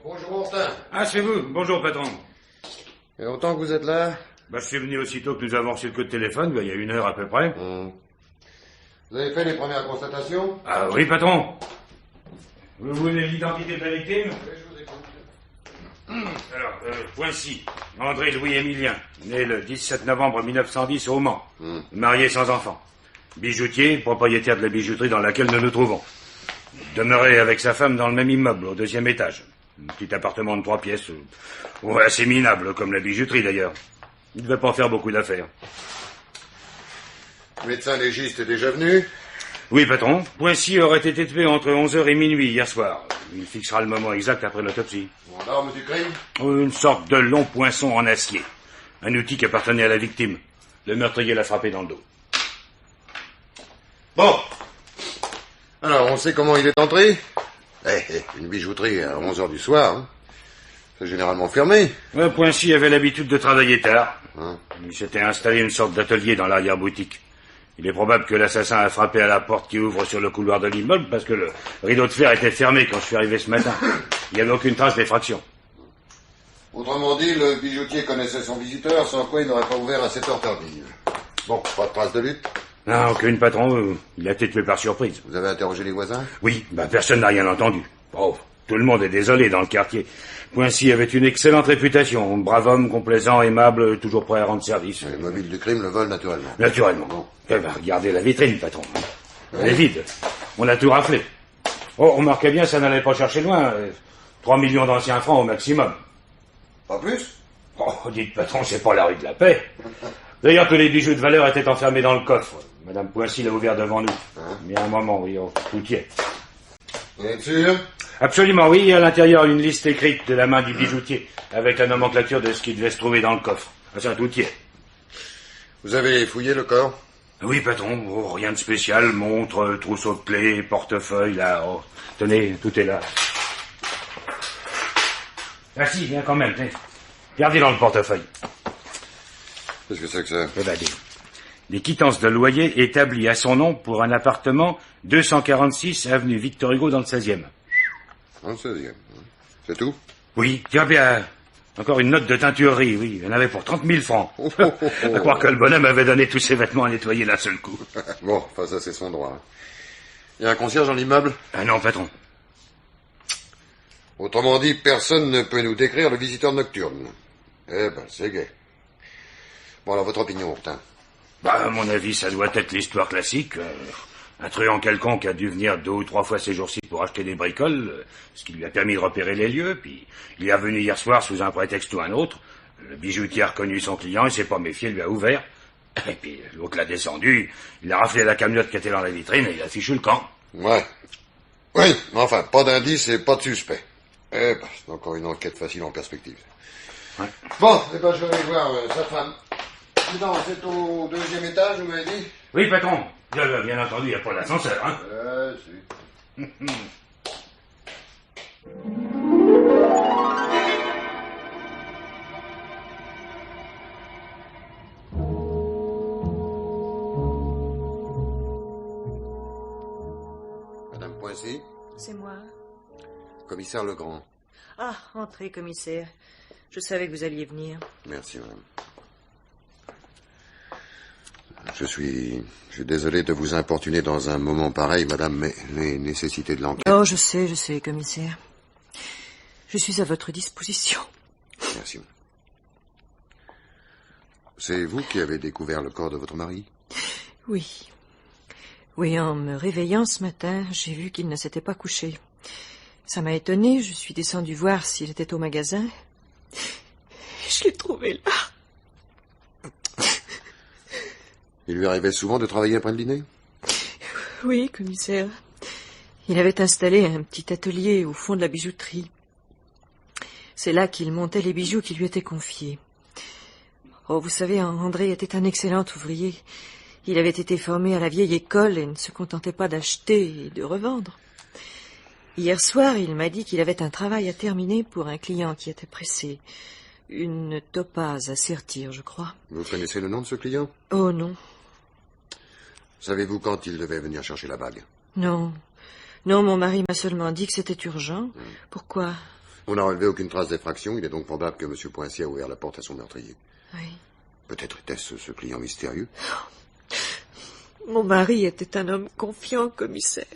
Bonjour, Martin. Ah, c'est vous. Bonjour, patron. Il y a longtemps que vous êtes là? Je suis venu aussitôt que nous avons reçu le coup de téléphone, il y a 1 heure à peu près. Vous avez fait les premières constatations? Ah oui, patron. Vous voulez l'identité de la victime? Oui, je vous écoute. Alors, Poincy, André-Louis Émilien, né le 17 novembre 1910 au Mans, marié sans enfant. Bijoutier, propriétaire de la bijouterie dans laquelle nous nous trouvons. Demeuré avec sa femme dans le même immeuble, au 2e étage. Un petit appartement de 3 pièces, assez minable, comme la bijouterie d'ailleurs. Il ne devait pas faire beaucoup d'affaires. Le médecin légiste est déjà venu? Oui, patron. Poincy aurait été tué entre 11h et minuit hier soir. Il fixera le moment exact après l'autopsie. L'arme du crime? Une sorte de long poinçon en acier. Un outil qui appartenait à la victime. Le meurtrier l'a frappé dans le dos. Bon. Alors, on sait comment il est entré? Une bijouterie à 11h du soir, hein. C'est généralement fermé. Poincy avait l'habitude de travailler tard. Il s'était installé une sorte d'atelier dans l'arrière-boutique. Il est probable que l'assassin a frappé à la porte qui ouvre sur le couloir de l'immeuble parce que le rideau de fer était fermé quand je suis arrivé ce matin. Il n'y avait aucune trace d'effraction. Autrement dit, le bijoutier connaissait son visiteur, sans quoi il n'aurait pas ouvert à cette heure tardive. Bon, pas de trace de lutte? Non, aucune, patron. Il a été tué par surprise. Vous avez interrogé les voisins? Oui, personne n'a rien entendu. Oh, tout le monde est désolé dans le quartier. Poincy avait une excellente réputation. Brave homme, complaisant, aimable, toujours prêt à rendre service. Les mobiles du crime le volent naturellement. Naturellement. Bon. Regardez la vitrine, patron. Elle est vide. On a tout raflé. Oh, remarquez bien, ça n'allait pas chercher loin. 3 millions d'anciens francs au maximum. Pas plus? Oh, dites, patron, c'est pas la rue de la paix. D'ailleurs, tous les bijoux de valeur étaient enfermés dans le coffre. Madame Poincy l'a ouvert devant nous. Mais à un moment, oui, tout y est. Vous êtes sûr? Absolument, oui. À l'intérieur, une liste écrite de la main du bijoutier, avec la nomenclature de ce qui devait se trouver dans le coffre. Ça, tout y est. Vous avez fouillé le corps? Oui, patron. Oh, rien de spécial. Montre, trousseau de clés, portefeuille, là. Oh, tenez, tout est là. Ah si, bien quand même. Regardez dans le portefeuille. Qu'est-ce que c'est que ça? Des quittances de loyer établies à son nom pour un appartement 246 avenue Victor Hugo dans le 16e. Dans le 16e. C'est tout? Oui, tiens bien. Encore une note de teinturerie, oui. Il y en avait pour 30 000 francs. À croire que le bonhomme avait donné tous ses vêtements à nettoyer d'un seul coup. Bon, enfin ça c'est son droit. Il y a un concierge dans l'immeuble? Ah non, patron. Autrement dit, personne ne peut nous décrire le visiteur nocturne. C'est gai. Bon, alors votre opinion, Hortin? À mon avis, ça doit être l'histoire classique. Un truand quelconque a dû venir 2 ou 3 fois ces jours-ci pour acheter des bricoles, ce qui lui a permis de repérer les lieux, puis il est revenu hier soir sous un prétexte ou un autre. Le bijoutier a reconnu son client, il s'est pas méfié, lui a ouvert. Et puis l'autre l'a descendu, il a raflé la camionnette qui était dans la vitrine et il a fichu le camp. Ouais. Oui, mais enfin, pas d'indice et pas de suspect. C'est encore une enquête facile en perspective. Ouais. Bon, je vais aller voir sa femme. Non, c'est au 2e étage, vous m'avez dit? Oui, patron. Bien entendu, il n'y a pas d'ascenseur, hein. Si. Madame Poincy? C'est moi. Commissaire Legrand. Ah, entrez, commissaire. Je savais que vous alliez venir. Merci, madame. Je suis désolé de vous importuner dans un moment pareil, madame, mais les nécessités de l'enquête... Oh, je sais, commissaire. Je suis à votre disposition. Merci. C'est vous qui avez découvert le corps de votre mari? Oui. Oui, en me réveillant ce matin, j'ai vu qu'il ne s'était pas couché. Ça m'a étonnée, je suis descendue voir s'il était au magasin. Je l'ai trouvé là. Il lui arrivait souvent de travailler après le dîner? Oui, commissaire. Il avait installé un petit atelier au fond de la bijouterie. C'est là qu'il montait les bijoux qui lui étaient confiés. Oh, vous savez, André était un excellent ouvrier. Il avait été formé à la vieille école et ne se contentait pas d'acheter et de revendre. Hier soir, il m'a dit qu'il avait un travail à terminer pour un client qui était pressé. Une topaze à sertir, je crois. Vous connaissez le nom de ce client? Oh non. Savez-vous quand il devait venir chercher la bague? Non. Non, mon mari m'a seulement dit que c'était urgent. Pourquoi? On n'a relevé aucune trace d'effraction. Il est donc probable que M. Poincy a ouvert la porte à son meurtrier. Oui. Peut-être était-ce ce client mystérieux. Mon mari était un homme confiant, commissaire.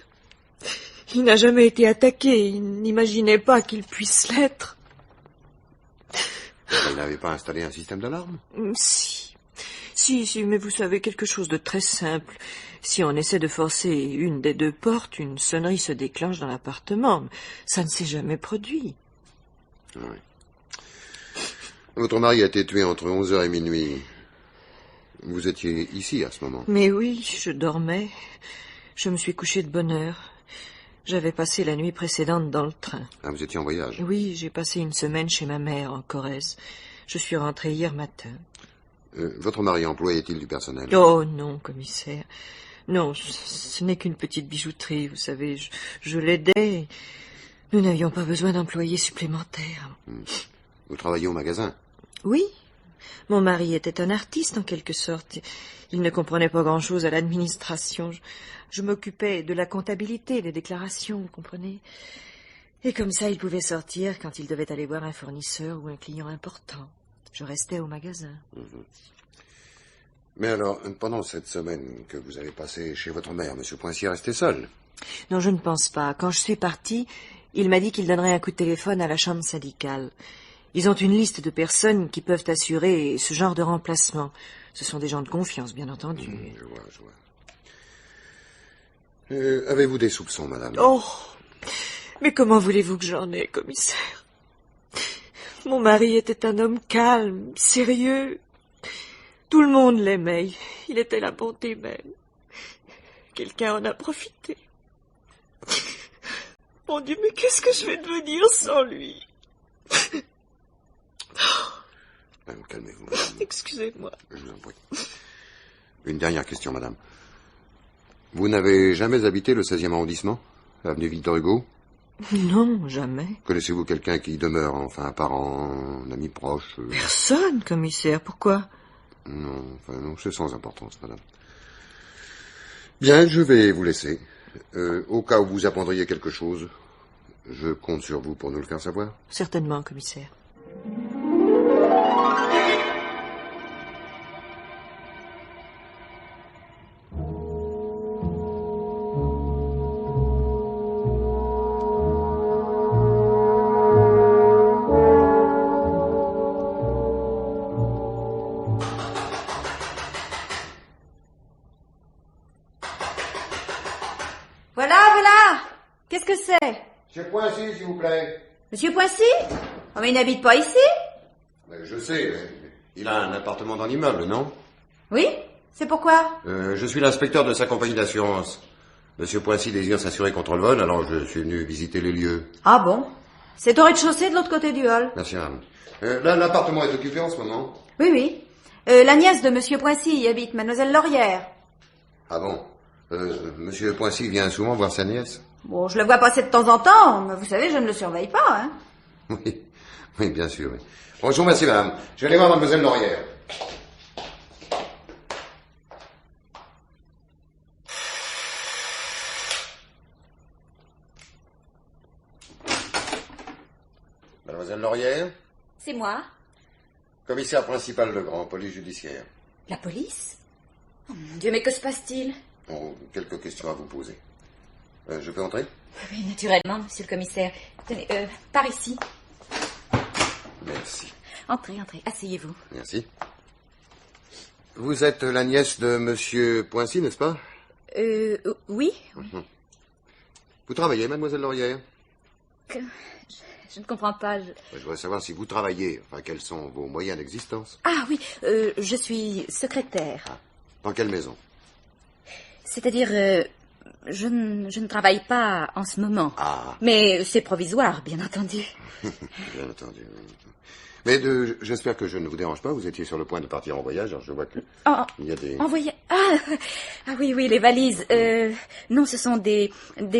Il n'a jamais été attaqué. Il n'imaginait pas qu'il puisse l'être. Il n'avait pas installé un système d'alarme? Si, mais vous savez, quelque chose de très simple. Si on essaie de forcer une des deux portes, une sonnerie se déclenche dans l'appartement. Ça ne s'est jamais produit. Oui. Votre mari a été tué entre 11h et minuit. Vous étiez ici à ce moment? Mais oui, je dormais. Je me suis couchée de bonne heure. J'avais passé la nuit précédente dans le train. Ah, vous étiez en voyage? Oui, j'ai passé une semaine chez ma mère, en Corrèze. Je suis rentrée hier matin. Votre mari employait-il du personnel? Oh non, commissaire. Non, ce n'est qu'une petite bijouterie, vous savez. Je l'aidais. Nous n'avions pas besoin d'employés supplémentaires. Vous travailliez au magasin? Oui. Mon mari était un artiste, en quelque sorte. Il ne comprenait pas grand-chose à l'administration. Je m'occupais de la comptabilité, des déclarations, vous comprenez. Et comme ça, il pouvait sortir quand il devait aller voir un fournisseur ou un client important. Je restais au magasin. Mais alors, pendant cette semaine que vous avez passée chez votre mère, M. Poincy est resté seul? Non, je ne pense pas. Quand je suis partie, il m'a dit qu'il donnerait un coup de téléphone à la chambre syndicale. Ils ont une liste de personnes qui peuvent assurer ce genre de remplacement. Ce sont des gens de confiance, bien entendu. Je vois. Avez-vous des soupçons, madame? Oh, mais comment voulez-vous que j'en ai, commissaire? Mon mari était un homme calme, sérieux. Tout le monde l'aimait. Il était la bonté même. Quelqu'un en a profité. Mon Dieu, mais qu'est-ce que je vais devenir sans lui? Calmez-vous, madame. Excusez-moi. Je vous en prie. Une dernière question, madame. Vous n'avez jamais habité le 16e arrondissement, avenue Victor Hugo? Non, jamais. Connaissez-vous quelqu'un qui y demeure, enfin un parent, un ami proche? Personne, commissaire. Pourquoi? Non, c'est sans importance, madame. Bien, je vais vous laisser. Au cas où vous apprendriez quelque chose, je compte sur vous pour nous le faire savoir. Certainement, commissaire. Voilà. Qu'est-ce que c'est? Monsieur Poincy, s'il vous plaît. Monsieur Poincy? Oh, mais il n'habite pas ici? Je sais, il a un appartement dans l'immeuble, non? Oui? C'est pourquoi? Je suis l'inspecteur de sa compagnie d'assurance. Monsieur Poincy désire s'assurer contre le vol, alors je suis venu visiter les lieux. Ah bon? C'est au rez-de-chaussée de l'autre côté du hall. Merci, madame. Là, l'appartement est occupé en ce moment? Oui. La nièce de Monsieur Poincy y habite, Mademoiselle Laurière. Ah bon? Monsieur Poincy vient souvent voir sa nièce? Bon, je le vois passer de temps en temps, mais vous savez, je ne le surveille pas, hein. Oui, bien sûr. Oui. Bonjour, merci, madame. Je vais aller voir Mademoiselle Laurière. Mademoiselle Laurière? C'est moi. Commissaire principal Legrand, police judiciaire. La police? Oh mon Dieu, mais que se passe-t-il? Bon, quelques questions à vous poser. Je peux entrer? Oui, naturellement, monsieur le commissaire. Tenez, par ici. Merci. Entrez, asseyez-vous. Merci. Vous êtes la nièce de Monsieur Poincy, n'est-ce pas? Oui. Vous travaillez, Mademoiselle Laurière? Je ne comprends pas. Je voudrais savoir si vous travaillez, enfin, quels sont vos moyens d'existence? Ah oui, je suis secrétaire. Ah. Dans quelle maison? C'est-à-dire, je ne travaille pas en ce moment. Ah. Mais c'est provisoire, bien entendu. Bien entendu. Mais j'espère que je ne vous dérange pas. Vous étiez sur le point de partir en voyage, alors je vois que il y a des... Envoyé. Ah oui, les valises. Non, ce sont des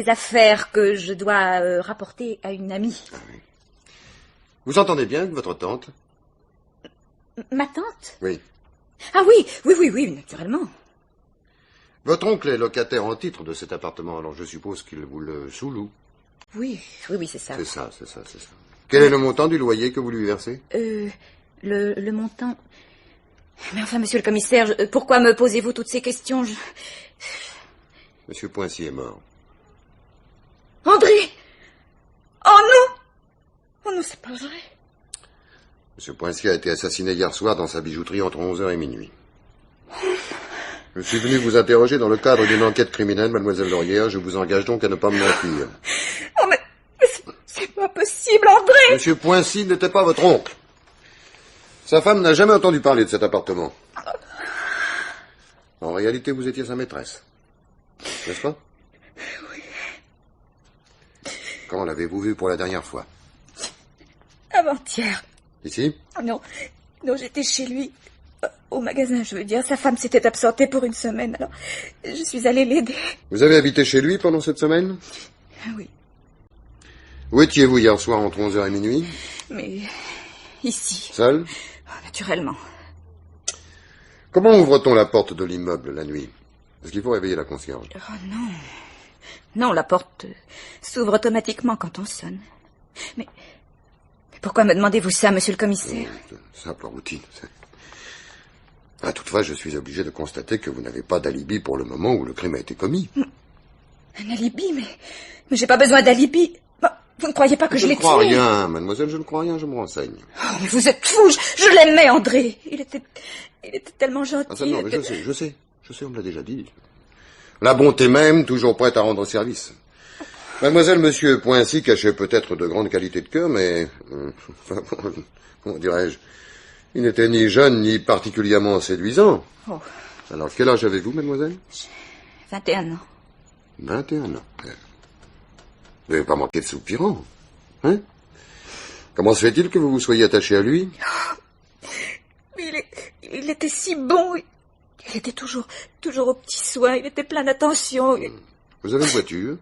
affaires que je dois rapporter à une amie. Ah, oui. Vous entendez bien avec votre tante? Ma tante? Oui. Ah oui, naturellement. Votre oncle est locataire en titre de cet appartement, alors je suppose qu'il vous le sous-loue. Oui, c'est ça. C'est ça. Quel est le montant du loyer que vous lui versez? Le montant... Mais enfin, monsieur le commissaire, pourquoi me posez-vous toutes ces questions? Monsieur Poincy est mort. André! Oh non! Oh non, c'est pas vrai. Monsieur Poincy a été assassiné hier soir dans sa bijouterie entre 11h et minuit. Je suis venu vous interroger dans le cadre d'une enquête criminelle, mademoiselle Laurière. Je vous engage donc à ne pas me mentir. Oh, mais c'est pas possible, André! Monsieur Poincy n'était pas votre oncle. Sa femme n'a jamais entendu parler de cet appartement. En réalité, vous étiez sa maîtresse. N'est-ce pas? Oui. Quand l'avez-vous vu pour la dernière fois? Avant-hier. Ici? Non, j'étais chez lui. Au magasin, je veux dire. Sa femme s'était absentée pour une semaine, alors je suis allée l'aider. Vous avez habité chez lui pendant cette semaine? Oui. Où étiez-vous hier soir entre 11h et minuit? Mais ici. Seul? Naturellement. Comment ouvre-t-on la porte de l'immeuble la nuit? Est-ce qu'il faut réveiller la concierge? Oh non. Non, la porte s'ouvre automatiquement quand on sonne. Mais pourquoi me demandez-vous ça, monsieur le commissaire? Simple routine. Toutefois, je suis obligé de constater que vous n'avez pas d'alibi pour le moment où le crime a été commis. Un alibi? Mais j'ai pas besoin d'alibi. Vous ne croyez pas que je l'ai tué? Je ne crois rien, mademoiselle, je ne crois rien, je me renseigne. Oh, mais vous êtes fou, je l'aimais, André. Il était tellement gentil. Ah, ça, non, mais je sais, on me l'a déjà dit. La bonté même, toujours prête à rendre service. Mademoiselle, monsieur Poincy cachait peut-être de grandes qualités de cœur, mais... comment dirais-je? Il n'était ni jeune, ni particulièrement séduisant. Oh. Alors, quel âge avez-vous, mademoiselle? 21 ans. 21 ans. Vous n'avez pas manqué de soupirant, hein? Comment se fait-il que vous vous soyez attaché à lui? Il était si bon. Il était toujours aux petits soins. Il était plein d'attention. Vous avez une voiture?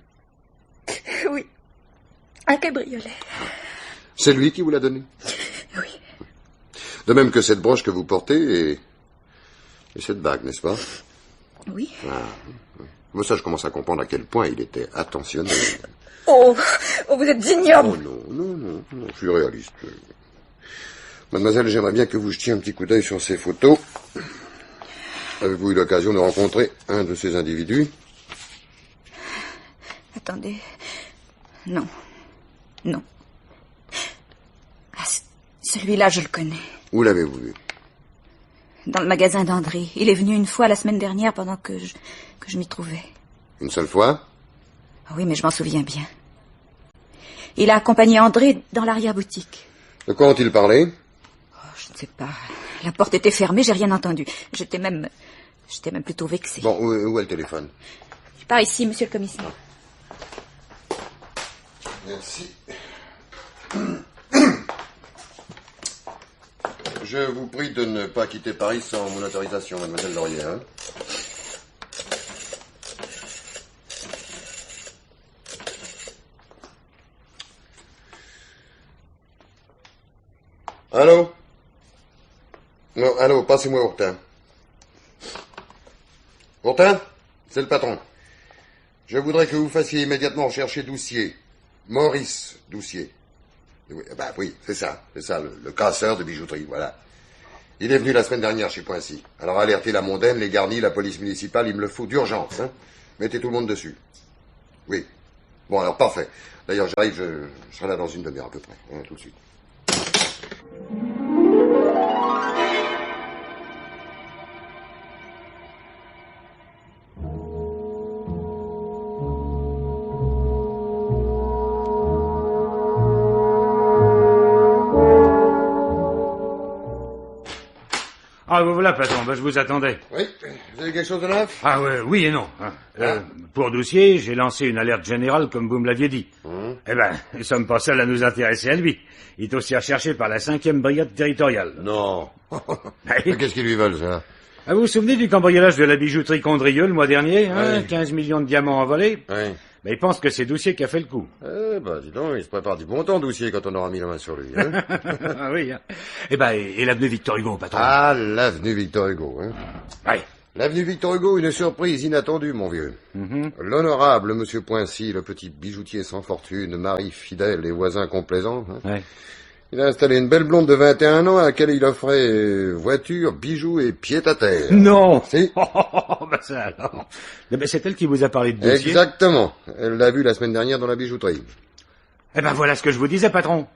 Oui. Un cabriolet. C'est lui qui vous l'a donné? Oui. De même que cette broche que vous portez et cette bague, n'est-ce pas? Oui. Moi, ça, je commence à comprendre à quel point il était attentionné. Oh, vous êtes ignoble. Oh non, je suis réaliste. Mademoiselle, j'aimerais bien que vous jetiez un petit coup d'œil sur ces photos. Avez-vous eu l'occasion de rencontrer un de ces individus? Attendez. Non. Ah, celui-là, je le connais. Où l'avez-vous vu? Dans le magasin d'André. Il est venu une fois la semaine dernière pendant que je m'y trouvais. Une seule fois? Oui, mais je m'en souviens bien. Il a accompagné André dans l'arrière-boutique. De quoi ont-ils parlé? Oh, je ne sais pas. La porte était fermée, j'ai rien entendu. J'étais même plutôt vexée. Bon, où est le téléphone? Par ici, monsieur le commissaire. Merci. Je vous prie de ne pas quitter Paris sans mon autorisation, mademoiselle Laurière. Hein? Allô? Non, allô, passez-moi Hortin. Hortin? C'est le patron. Je voudrais que vous fassiez immédiatement rechercher Doucier. Maurice Doucier. Oui, c'est ça, le casseur de bijouterie, voilà. Il est venu la semaine dernière chez Poincy. Alors alertez la mondaine, les garnis, la police municipale, il me le faut d'urgence, hein. Mettez tout le monde dessus. Oui. Bon, alors parfait. D'ailleurs, j'arrive, je serai là dans une demi-heure à peu près, hein, tout de suite. Ah, vous voilà, patron, je vous attendais. Oui, vous avez quelque chose de neuf? Ah, oui et non. Pour Doucier, j'ai lancé une alerte générale, comme vous me l'aviez dit. Eh ben, nous sommes pas seuls à nous intéresser à lui. Il est aussi recherché par la 5e brigade territoriale. Non. Mais qu'est-ce qu'ils lui veulent, ça? Ah, vous vous souvenez du cambriolage de la bijouterie Condrieux le mois dernier, hein? Oui. 15 millions de diamants envolés? Oui. Mais il pense que c'est Doucier qui a fait le coup. Dis donc, il se prépare du bon temps, Doucier, quand on aura mis la main sur lui, hein? Ah oui, hein. Eh ben, et l'avenue Victor Hugo, patron? Ah, l'avenue Victor Hugo, hein? Ouais. L'avenue Victor Hugo, une surprise inattendue, mon vieux. L'honorable monsieur Poincy, le petit bijoutier sans fortune, mari fidèle et voisin complaisant, hein. Ouais. Il a installé une belle blonde de 21 ans à laquelle il offrait voiture, bijoux et pied-à-terre. Non. Si. Bah ça alors. Eh ben, c'est elle qui vous a parlé de dossier. Exactement. Elle l'a vu la semaine dernière dans la bijouterie. Eh ben voilà ce que je vous disais, patron.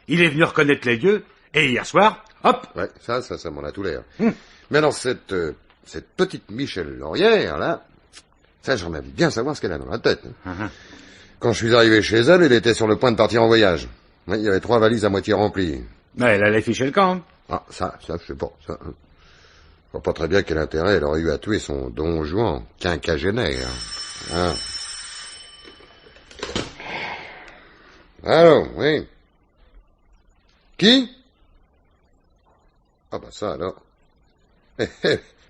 Il est venu reconnaître les lieux, et hier soir, hop. Ouais, ça m'en a tout l'air. Mais alors, cette petite Michel Laurière, là, ça, j'aimerais bien savoir ce qu'elle a dans la tête. Hein. Quand je suis arrivé chez elle, elle était sur le point de partir en voyage. Ouais, il y avait 3 valises à moitié remplies. Mais elle allait ficher le camp. Ah, ça, je sais pas. Ça, je vois pas très bien quel intérêt elle aurait eu à tuer son Don Juan, quinquagénaire. Hein. Allô, oui. Qui? Ah bah ça alors.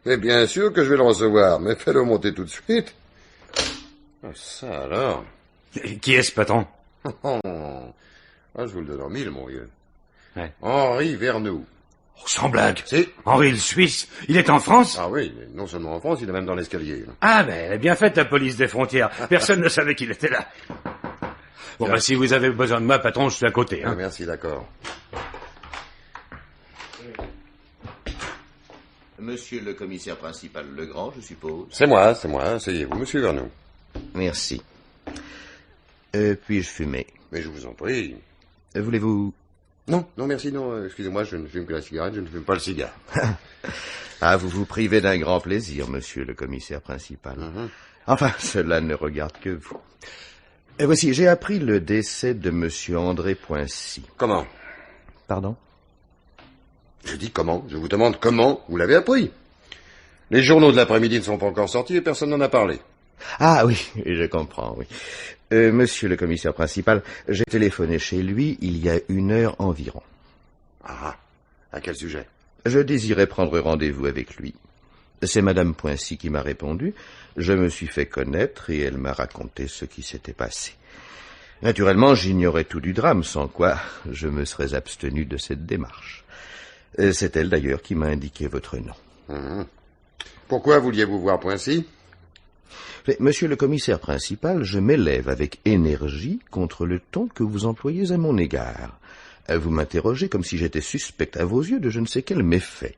Mais bien sûr que je vais le recevoir, mais fais-le monter tout de suite. Ah, ça alors. Qui est-ce, patron? Ah, je vous le donne en 1000, mon vieux. Ouais. Henri Vernoux. Oh, sans blague. Si. Henri le Suisse, il est en France? Ah oui, mais non seulement en France, il est même dans l'escalier. Là. Ah ben, elle est bien faite, la police des frontières. Personne ne savait qu'il était là. Bon, ben, si vous avez besoin de moi, patron, je suis à côté. Hein. Ah, merci, d'accord. Monsieur le commissaire principal Legrand, je suppose. C'est moi, asseyez-vous, monsieur Vernoux. Merci. Puis-je fumer? Mais je vous en prie. Voulez-vous... Non, merci, non, excusez-moi, je ne fume que la cigarette, je ne fume pas le cigare. Ah, vous vous privez d'un grand plaisir, monsieur le commissaire principal. Enfin, cela ne regarde que vous. Et voici, j'ai appris le décès de monsieur André Poincy. Comment? Pardon? Je dis comment? Je vous demande comment vous l'avez appris. Les journaux de l'après-midi ne sont pas encore sortis et personne n'en a parlé. Ah oui, je comprends, oui. Monsieur le commissaire principal, j'ai téléphoné chez lui il y a 1 heure environ. Ah, à quel sujet? Je désirais prendre rendez-vous avec lui. C'est madame Poincy qui m'a répondu. Je me suis fait connaître et elle m'a raconté ce qui s'était passé. Naturellement, j'ignorais tout du drame, sans quoi je me serais abstenu de cette démarche. C'est elle d'ailleurs qui m'a indiqué votre nom. Pourquoi vouliez-vous voir Poincy? Mais, monsieur le commissaire principal, je m'élève avec énergie contre le ton que vous employez à mon égard. Vous m'interrogez comme si j'étais suspect à vos yeux de je ne sais quel méfait.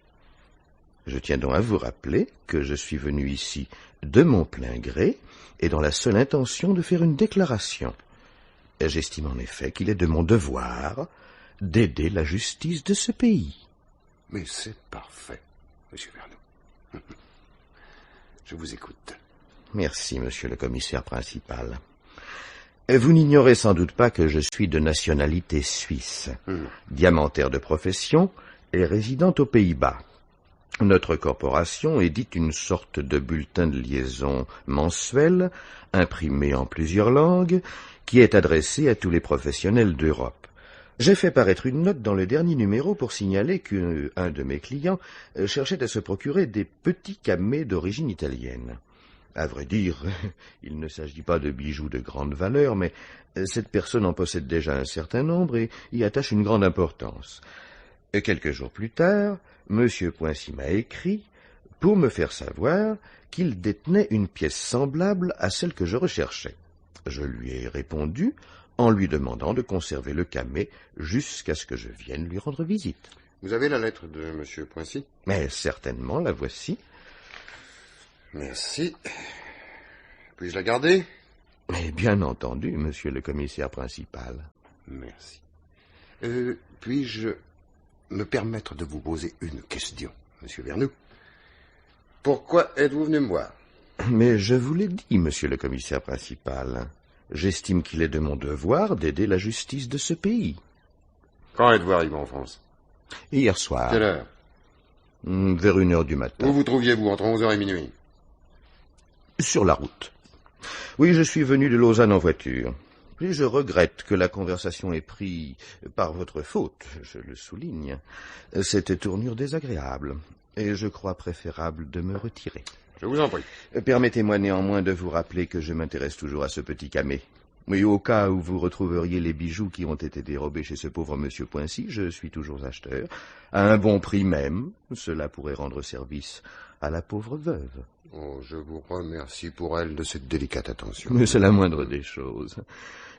Je tiens donc à vous rappeler que je suis venu ici de mon plein gré et dans la seule intention de faire une déclaration. J'estime en effet qu'il est de mon devoir d'aider la justice de ce pays. Mais c'est parfait, monsieur Vernoux. Je vous écoute. Merci, monsieur le commissaire principal. Vous n'ignorez sans doute pas que je suis de nationalité suisse, diamantaire de profession et résident aux Pays-Bas. Notre corporation édite une sorte de bulletin de liaison mensuel, imprimé en plusieurs langues, qui est adressé à tous les professionnels d'Europe. J'ai fait paraître une note dans le dernier numéro pour signaler qu'un de mes clients cherchait à se procurer des petits camés d'origine italienne. À vrai dire, il ne s'agit pas de bijoux de grande valeur, mais cette personne en possède déjà un certain nombre et y attache une grande importance. Quelques jours plus tard, M. Poincy m'a écrit pour me faire savoir qu'il détenait une pièce semblable à celle que je recherchais. Je lui ai répondu en lui demandant de conserver le camé jusqu'à ce que je vienne lui rendre visite. Vous avez la lettre de M. Poincy? Mais certainement, la voici. Merci. Puis-je la garder? Mais bien entendu, monsieur le commissaire principal. Merci. Puis-je me permettre de vous poser une question, monsieur Vernoux? Pourquoi êtes-vous venu me voir? Mais je vous l'ai dit, monsieur le commissaire principal. J'estime qu'il est de mon devoir d'aider la justice de ce pays. Quand êtes-vous arrivé en France? Hier soir. Quelle heure? Vers 1 heure du matin. Où vous trouviez-vous entre 11h et minuit? Sur la route. Oui, je suis venu de Lausanne en voiture. Et je regrette que la conversation ait pris, par votre faute, je le souligne, cette tournure désagréable, et je crois préférable de me retirer. Je vous en prie. Permettez-moi néanmoins de vous rappeler que je m'intéresse toujours à ce petit camé. Oui, au cas où vous retrouveriez les bijoux qui ont été dérobés chez ce pauvre monsieur Poincy, je suis toujours acheteur. À un bon prix même, cela pourrait rendre service à la pauvre veuve. Oh, je vous remercie pour elle de cette délicate attention. Mais c'est la moindre des choses.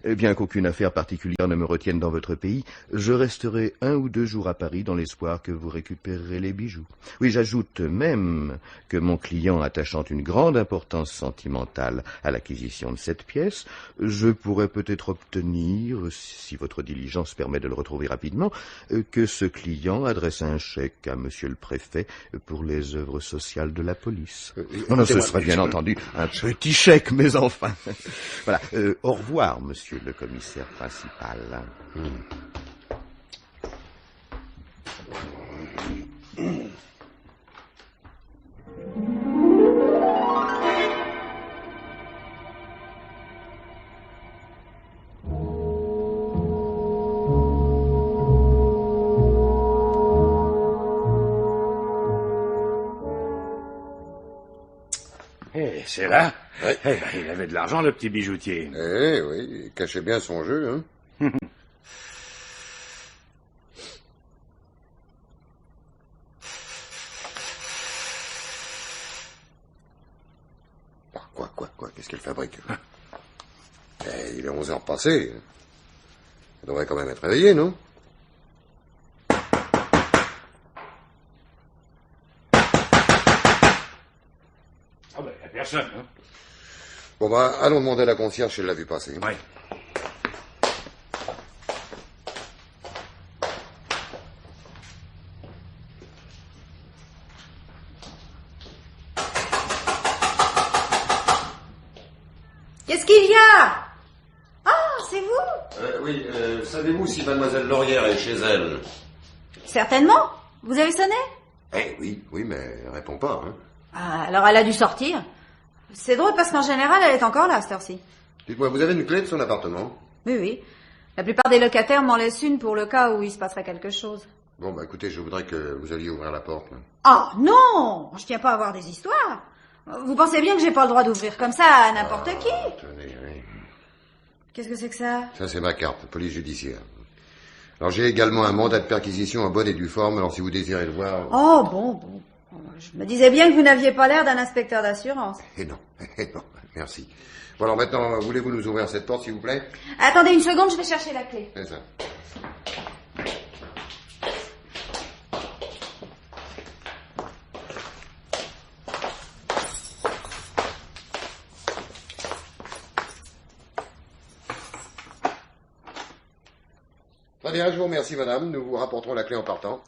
Et bien qu'aucune affaire particulière ne me retienne dans votre pays, je resterai 1 ou 2 jours à Paris dans l'espoir que vous récupérerez les bijoux. Oui, j'ajoute même que mon client attachant une grande importance sentimentale à l'acquisition de cette pièce, je pourrais peut-être obtenir, si votre diligence permet de le retrouver rapidement, que ce client adresse un chèque à monsieur le préfet pour les œuvres sociales de la police. Non, ce serait bien entendu un petit chèque, mais enfin. Voilà. Au revoir, monsieur le commissaire principal. C'est là. Ouais. Eh ben, il avait de l'argent, le petit bijoutier. Eh oui, il cachait bien son jeu, hein. Quoi, qu'est-ce qu'elle fabrique? Il est 11 heures passées. Elle devrait quand même être réveillée, non? Ah ben, y a personne, hein. Bon, allons demander à la concierge si elle l'a vu passer. Oui. Qu'est-ce qu'il y a? Ah, c'est vous? Oui, savez-vous si mademoiselle Laurière est chez elle? Certainement. Vous avez sonné? Oui, mais elle répond pas, hein. Ah, alors elle a dû sortir. C'est drôle parce qu'en général, elle est encore là à cette heure-ci. Dites-moi, vous avez une clé de son appartement? Oui. La plupart des locataires m'en laissent une pour le cas où il se passerait quelque chose. Bon, écoutez, je voudrais que vous alliez ouvrir la porte, là. Ah, non! Je tiens pas à avoir des histoires. Vous pensez bien que j'ai pas le droit d'ouvrir comme ça à n'importe qui? Tenez, oui. Qu'est-ce que c'est que ça? Ça, c'est ma carte, police judiciaire. Alors, j'ai également un mandat de perquisition en bonne et due forme, alors si vous désirez le voir... Oh, bon. Je me disais bien que vous n'aviez pas l'air d'un inspecteur d'assurance. Eh non, merci. Bon, alors maintenant, voulez-vous nous ouvrir cette porte, s'il vous plaît? Attendez une seconde, je vais chercher la clé. C'est ça. Très bien, je vous remercie, madame. Nous vous rapporterons la clé en partant.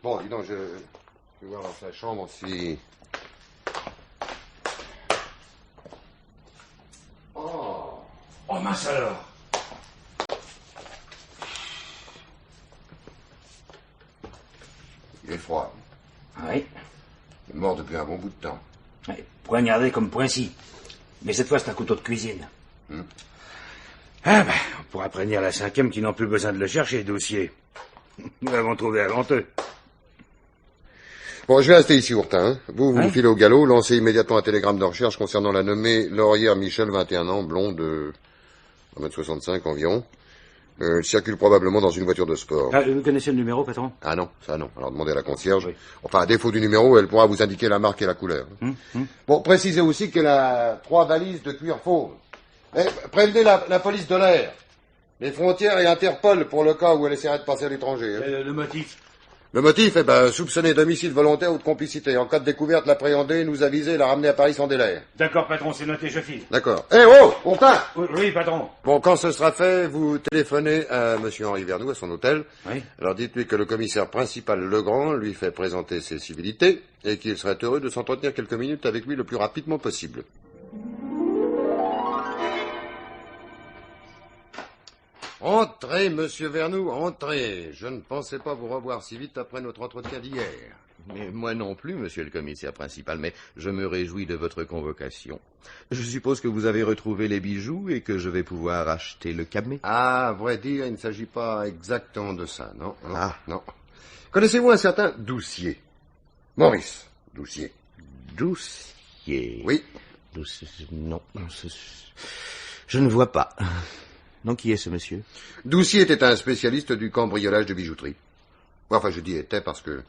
Bon, dis donc, je vais voir dans sa chambre si... Oh, mince alors. Il est froid. Oui. Il est mort depuis un bon bout de temps. Ouais, poignardé comme Poincy. Mais cette fois, c'est un couteau de cuisine. Ah ben, on pourra prévenir la 5e qui n'ont plus besoin de le chercher, dossier. Nous l'avons trouvé avant eux. Bon, je vais rester ici, Ourtin. Hein. Vous filez au galop, lancez immédiatement un télégramme de recherche concernant la nommée Laurière Michel, 21 ans, blonde, de 1m65 environ. Circule probablement dans une voiture de sport. Ah, vous connaissez le numéro, patron? Ah non, ça non. Alors demandez à la concierge. Oui. Enfin, à défaut du numéro, elle pourra vous indiquer la marque et la couleur. Bon, précisez aussi qu'elle a 3 valises de cuir fauve. Prévenez la police de l'air, les frontières et Interpol pour le cas où elle essaierait de passer à l'étranger. Hein. Le motif? Le motif, soupçonner d'homicide volontaire ou de complicité. En cas de découverte, l'appréhender, nous aviser et la ramener à Paris sans délai. D'accord, patron, c'est noté, je file. D'accord. Ourtin! Oui, patron. Bon, quand ce sera fait, vous téléphonez à monsieur Henri Vernou, à son hôtel. Oui. Alors dites-lui que le commissaire principal Legrand lui fait présenter ses civilités et qu'il serait heureux de s'entretenir quelques minutes avec lui le plus rapidement possible. Entrez, monsieur Vernou, entrez. Je ne pensais pas vous revoir si vite après notre entretien d'hier. Mais moi non plus, monsieur le commissaire principal, mais je me réjouis de votre convocation. Je suppose que vous avez retrouvé les bijoux et que je vais pouvoir acheter le camé. Ah, à vrai dire, il ne s'agit pas exactement de ça, non. Non. Connaissez-vous un certain Doucier? Maurice Doucier. Doucier? Oui. Non, je ne vois pas. Non, qui est ce monsieur? Doucier était un spécialiste du cambriolage de bijouterie. Enfin, je dis était parce que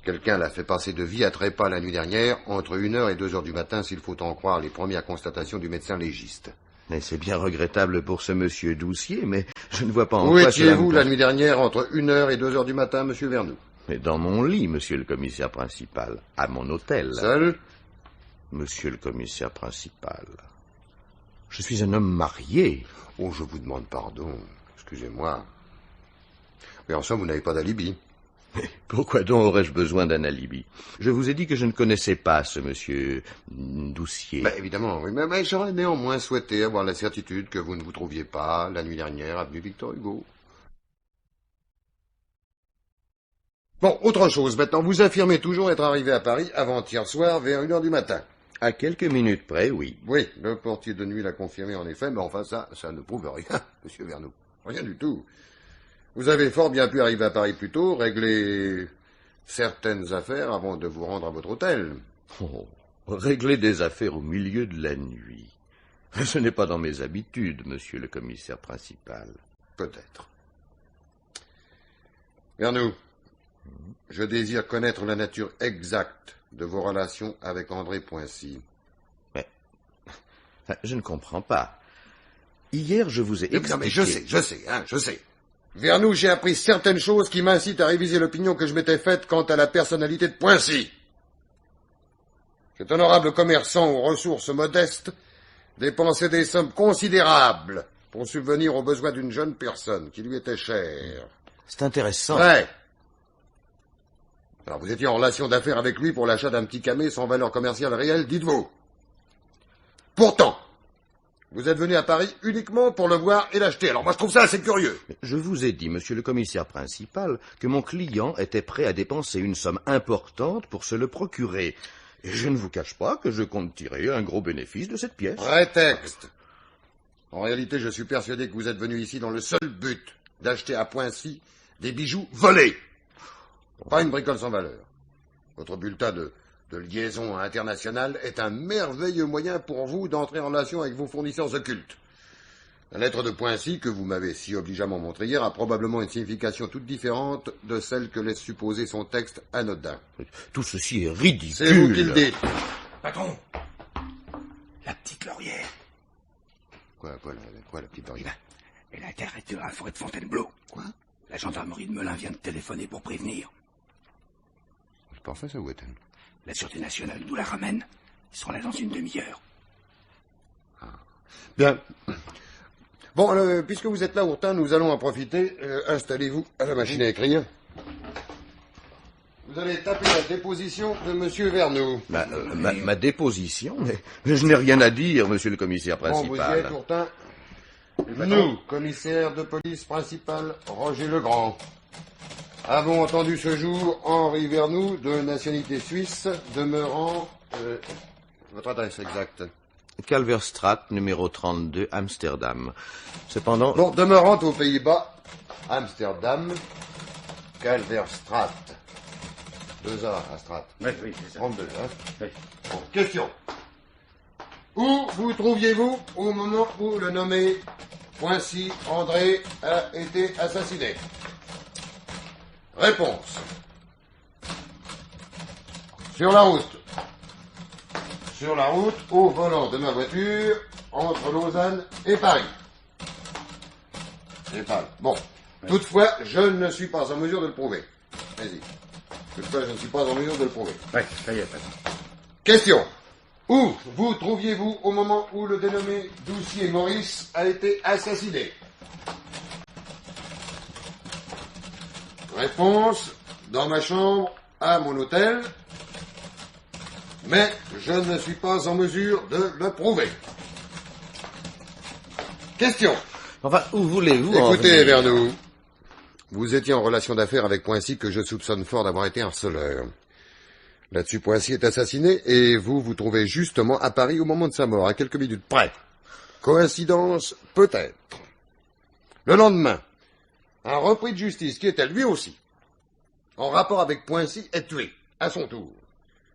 Quelqu'un l'a fait passer de vie à trépas la nuit dernière, entre 1h et 2h du matin, s'il faut en croire les premières constatations du médecin légiste. Mais c'est bien regrettable pour ce monsieur Doucier, mais je ne vois pas en Où quoi cela étiez-vous me- la nuit dernière, entre 1h et 2h du matin, monsieur Vernou? Mais dans mon lit, monsieur le commissaire principal, à mon hôtel. Seul? Monsieur le commissaire principal, je suis un homme marié. Oh, je vous demande pardon. Excusez-moi. Mais en somme, vous n'avez pas d'alibi. Mais pourquoi donc aurais-je besoin d'un alibi? Je vous ai dit que je ne connaissais pas ce monsieur Doucier. Ben, évidemment, oui. Mais j'aurais néanmoins souhaité avoir la certitude que vous ne vous trouviez pas la nuit dernière avenue Victor Hugo. Bon, autre chose. Maintenant, vous affirmez toujours être arrivé à Paris avant-hier soir vers 1h du matin. À quelques minutes près, oui. Oui, le portier de nuit l'a confirmé en effet, mais enfin ça ne prouve rien, monsieur Vernou. Rien du tout. Vous avez fort bien pu arriver à Paris plus tôt, régler certaines affaires avant de vous rendre à votre hôtel. Oh, régler des affaires au milieu de la nuit. Ce n'est pas dans mes habitudes, monsieur le commissaire principal. Peut-être. Vernou, je désire connaître la nature exacte de vos relations avec André Poincy. Mais je ne comprends pas. Hier, je vous ai expliqué... Non, mais je sais. Vernou, j'ai appris certaines choses qui m'incitent à réviser l'opinion que je m'étais faite quant à la personnalité de Poincy. Cet honorable commerçant aux ressources modestes dépensait des sommes considérables pour subvenir aux besoins d'une jeune personne qui lui était chère. C'est intéressant. Ouais. Alors, vous étiez en relation d'affaires avec lui pour l'achat d'un petit camé sans valeur commerciale réelle, dites-vous. Pourtant, vous êtes venu à Paris uniquement pour le voir et l'acheter. Alors moi, je trouve ça assez curieux. Je vous ai dit, monsieur le commissaire principal, que mon client était prêt à dépenser une somme importante pour se le procurer. Et je ne vous cache pas que je compte tirer un gros bénéfice de cette pièce. Prétexte. En réalité, je suis persuadé que vous êtes venu ici dans le seul but d'acheter à Poincy des bijoux volés. Pas une bricole sans valeur. Votre bulletin de liaison internationale est un merveilleux moyen pour vous d'entrer en relation avec vos fournisseurs occultes. La lettre de Poincy, que vous m'avez si obligeamment montrée hier, a probablement une signification toute différente de celle que laisse supposer son texte anodin. Tout ceci est ridicule. C'est vous qui le dites. Patron, la petite laurière, Quoi, la petite laurière? elle a été arrêtée dans la forêt de Fontainebleau. Quoi? La gendarmerie de Melun vient de téléphoner pour prévenir. C'est parfait, ça, où est-elle? La Sûreté nationale nous la ramène. Ils seront là dans une demi-heure. Bien. Bon, puisque vous êtes là, Ourtin, nous allons en profiter. Installez-vous à la machine à écrire. Vous allez taper la déposition de monsieur Vernou. Ma déposition? Mais je n'ai rien à dire, monsieur le commissaire Bon, vous y principal. êtes, Ourtin. Nous, commissaire de police principal, Roger Legrand, avons entendu ce jour Henri Vernou, de nationalité suisse, demeurant... votre adresse exacte. Calverstraat, numéro 32, Amsterdam. Cependant... Bon, demeurant aux Pays-Bas, Amsterdam, Calverstraat. 2 A à Strat. Oui, c'est ça. 32, hein. Oui. Bon, question. Où vous trouviez-vous au moment où le nommé Poincy André a été assassiné? Réponse. Sur la route. Sur la route, au volant de ma voiture, entre Lausanne et Paris. C'est pas. Bon. Toutefois, je ne suis pas en mesure de le prouver. Vas-y. Toutefois, je ne suis pas en mesure de le prouver. Oui, ça y est, patron. Question. Où vous trouviez-vous au moment où le dénommé Doucier Maurice a été assassiné? Réponse. Dans ma chambre, à mon hôtel. Mais je ne suis pas en mesure de le prouver. Question. Enfin, où voulez-vous en Écoutez, venir? Vernou, vous étiez en relation d'affaires avec Poincy que je soupçonne fort d'avoir été harceleur. Là-dessus, Poincy est assassiné et vous vous trouvez justement à Paris au moment de sa mort, à quelques minutes près. Coïncidence? Peut-être. Le lendemain, un repris de justice qui était lui aussi en rapport avec Poincy est tué, à son tour.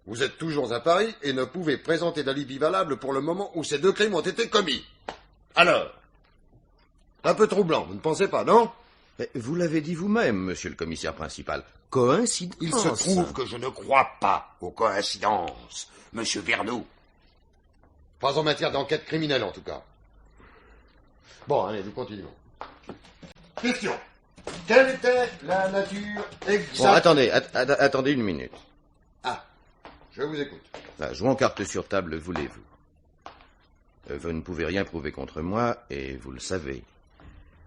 Vous êtes toujours à Paris et ne pouvez présenter d'alibi valable pour le moment où ces 2 crimes ont été commis. Alors, un peu troublant, vous ne pensez pas, non? Vous l'avez dit vous-même, monsieur le commissaire principal. Coïncidence. Il se trouve que je ne crois pas aux coïncidences, monsieur Vernou. Pas en matière d'enquête criminelle, en tout cas. Bon, allez, nous continuons. Question. Quelle était la nature exacte... Bon, attendez une minute. Ah, je vous écoute. Là, jouons carte sur table, voulez-vous. Vous ne pouvez rien prouver contre moi, et vous le savez.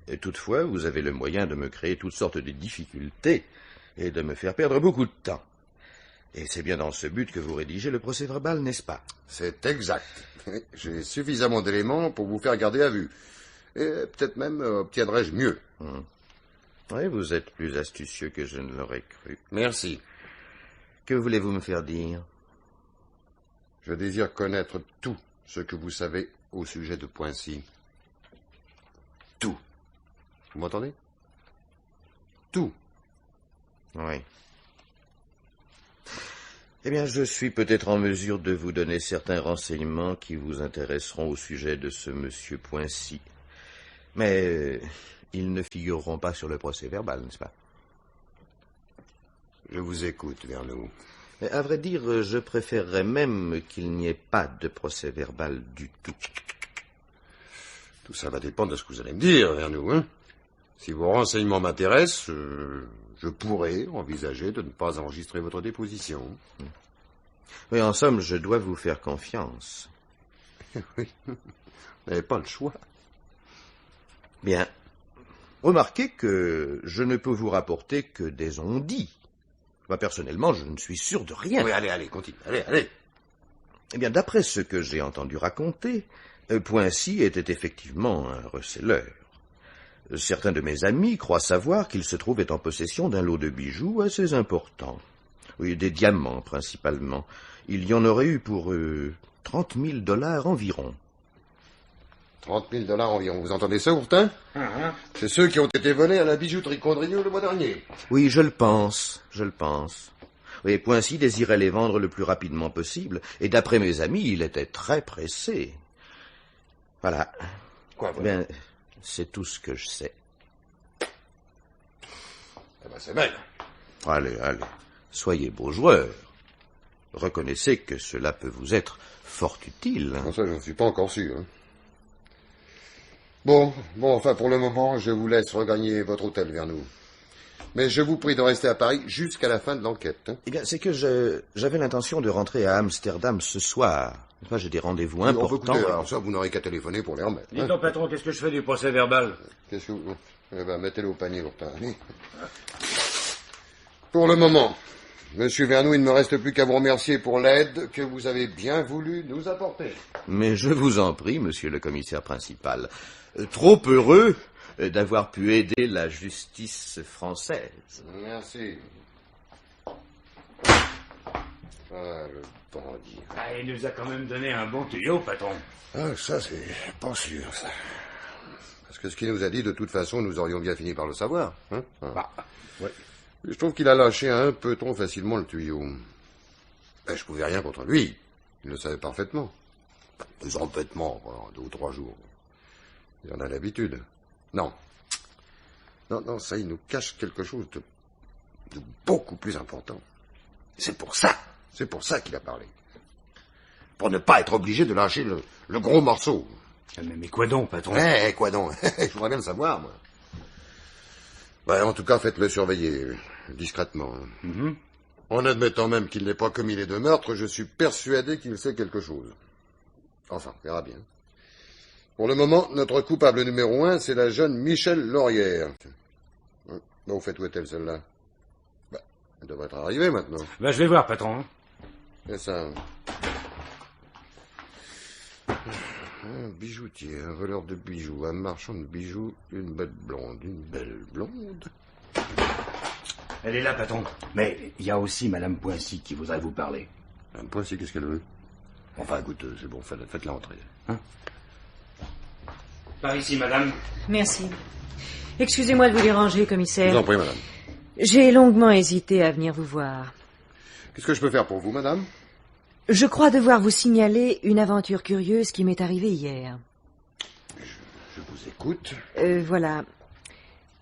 Et toutefois, vous avez le moyen de me créer toutes sortes de difficultés et de me faire perdre beaucoup de temps. Et c'est bien dans ce but que vous rédigez le procès-verbal, n'est-ce pas? C'est exact. J'ai suffisamment d'éléments pour vous faire garder à vue. Et peut-être même obtiendrai-je mieux. Oui, vous êtes plus astucieux que je ne l'aurais cru. Merci. Que voulez-vous me faire dire? Je désire connaître tout ce que vous savez au sujet de Poincy. Tout. Vous m'entendez? Tout. Oui. Eh bien, je suis peut-être en mesure de vous donner certains renseignements qui vous intéresseront au sujet de ce monsieur Poincy. Mais ils ne figureront pas sur le procès-verbal, n'est-ce pas? Je vous écoute, Vernou. Mais à vrai dire, je préférerais même qu'il n'y ait pas de procès-verbal du tout. Tout ça va dépendre de ce que vous allez me dire, Vernou, hein? Si vos renseignements m'intéressent, je pourrais envisager de ne pas enregistrer votre déposition. Oui, en somme, je dois vous faire confiance. Oui, vous n'avez pas le choix. Bien. Remarquez que je ne peux vous rapporter que des on-dit. Moi, personnellement, je ne suis sûr de rien. Oui, allez, continue, allez. Eh bien, d'après ce que j'ai entendu raconter, Poincy était effectivement un receleur. Certains de mes amis croient savoir qu'il se trouvait en possession d'un lot de bijoux assez important. Oui, des diamants, principalement. Il y en aurait eu pour 30 000 $ environ. 30 000 $ environ, vous entendez ça, Ourtin? C'est ceux qui ont été volés à la bijouterie Condrieu le mois dernier. Oui, je le pense. Oui, Poincy désirait les vendre le plus rapidement possible, et d'après mes amis, il était très pressé. Voilà. Quoi, voilà? Bien, c'est tout ce que je sais. Eh ben, c'est bien. Allez, soyez beau joueur. Reconnaissez que cela peut vous être fort utile. Non, ça, je ne suis pas encore sûr. Hein. Bon, enfin, pour le moment, je vous laisse regagner votre hôtel, Vernou. Mais je vous prie de rester à Paris jusqu'à la fin de l'enquête. Hein. Eh bien, c'est que j'avais l'intention de rentrer à Amsterdam ce soir. Moi, j'ai des rendez-vous importants. Alors ça, vous n'aurez qu'à téléphoner pour les remettre. Dis donc, patron, qu'est-ce que je fais du procès-verbal? Qu'est-ce que vous... Eh ben, mettez-le au panier, Ourtin. Allez. Pour le moment, monsieur Vernou, il ne me reste plus qu'à vous remercier pour l'aide que vous avez bien voulu nous apporter. Mais je vous en prie, monsieur le commissaire principal. Trop heureux d'avoir pu aider la justice française. Merci. Ah, le bandit. Ah, il nous a quand même donné un bon tuyau, patron. Ah, ça, c'est pas sûr, ça. Parce que ce qu'il nous a dit, de toute façon, nous aurions bien fini par le savoir. Hein? Ouais. Je trouve qu'il a lâché un peu trop facilement le tuyau. Ben, je pouvais rien contre lui. Il le savait parfaitement. Des embêtements, pendant 2 ou 3 jours. Il en a l'habitude. Non, ça, il nous cache quelque chose de beaucoup plus important. C'est pour ça qu'il a parlé. Pour ne pas être obligé de lâcher le gros morceau. Mais quoi donc, patron? Quoi donc? Je voudrais bien le savoir, moi. Ben, en tout cas, faites-le surveiller, discrètement. En admettant même qu'il n'ait pas commis les 2 meurtres, je suis persuadé qu'il sait quelque chose. Enfin, on verra bien. Pour le moment, notre coupable numéro 1, c'est la jeune Michel Laurière. Ben, au fait, où est-elle, celle-là? Ben, elle devrait être arrivée, maintenant. Ben, je vais voir, patron. C'est ça. Un bijoutier, un voleur de bijoux, un marchand de bijoux, une belle blonde. Elle est là, patron. Mais il y a aussi Madame Poincy qui voudrait vous parler. Madame Poincy, qu'est-ce qu'elle veut? Enfin, écoute, c'est bon, faites-la entrer. Hein? Par ici, madame. Merci. Excusez-moi de vous déranger, commissaire. Je vous en prie, madame. J'ai longuement hésité à venir vous voir. Qu'est-ce que je peux faire pour vous, madame? Je crois devoir vous signaler une aventure curieuse qui m'est arrivée hier. Je vous écoute. Voilà.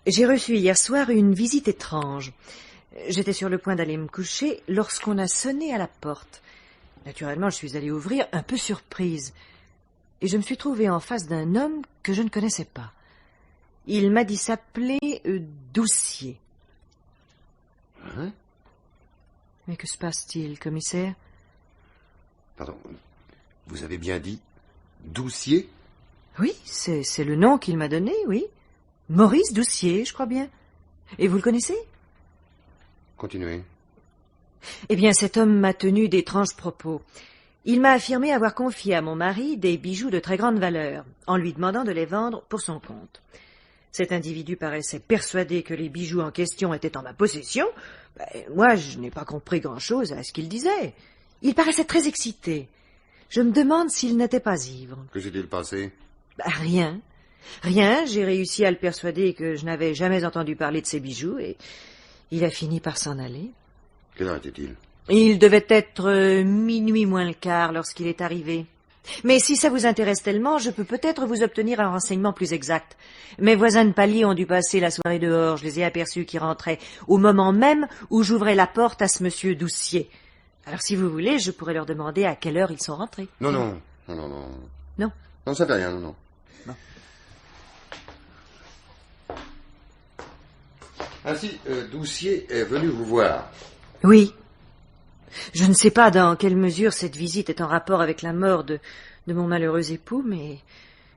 J'ai reçu hier soir une visite étrange. J'étais sur le point d'aller me coucher lorsqu'on a sonné à la porte. Naturellement, je suis allée ouvrir, un peu surprise. Et je me suis trouvée en face d'un homme que je ne connaissais pas. Il m'a dit s'appeler Doucier. Hein? Mais que se passe-t-il, commissaire? Pardon, vous avez bien dit Doucier? Oui, c'est le nom qu'il m'a donné, oui. Maurice Doucier, je crois bien. Et vous le connaissez? Continuez. Eh bien, cet homme m'a tenu d'étranges propos. Il m'a affirmé avoir confié à mon mari des bijoux de très grande valeur, en lui demandant de les vendre pour son compte. Cet individu paraissait persuadé que les bijoux en question étaient en ma possession. Moi, je n'ai pas compris grand-chose à ce qu'il disait. Il paraissait très excité. Je me demande s'il n'était pas ivre. Que s'est-il passé? Rien. Rien, j'ai réussi à le persuader que je n'avais jamais entendu parler de ces bijoux et il a fini par s'en aller. Quelle heure était-il? Il devait être minuit moins le quart lorsqu'il est arrivé. Mais si ça vous intéresse tellement, je peux peut-être vous obtenir un renseignement plus exact. Mes voisins de palier ont dû passer la soirée dehors. Je les ai aperçus qui rentraient au moment même où j'ouvrais la porte à ce monsieur Doucier. Alors si vous voulez, je pourrais leur demander à quelle heure ils sont rentrés. Non. Non? Non, ça fait rien, non. Ainsi, Doucier est venu vous voir. Oui. Je ne sais pas dans quelle mesure cette visite est en rapport avec la mort de mon malheureux époux, mais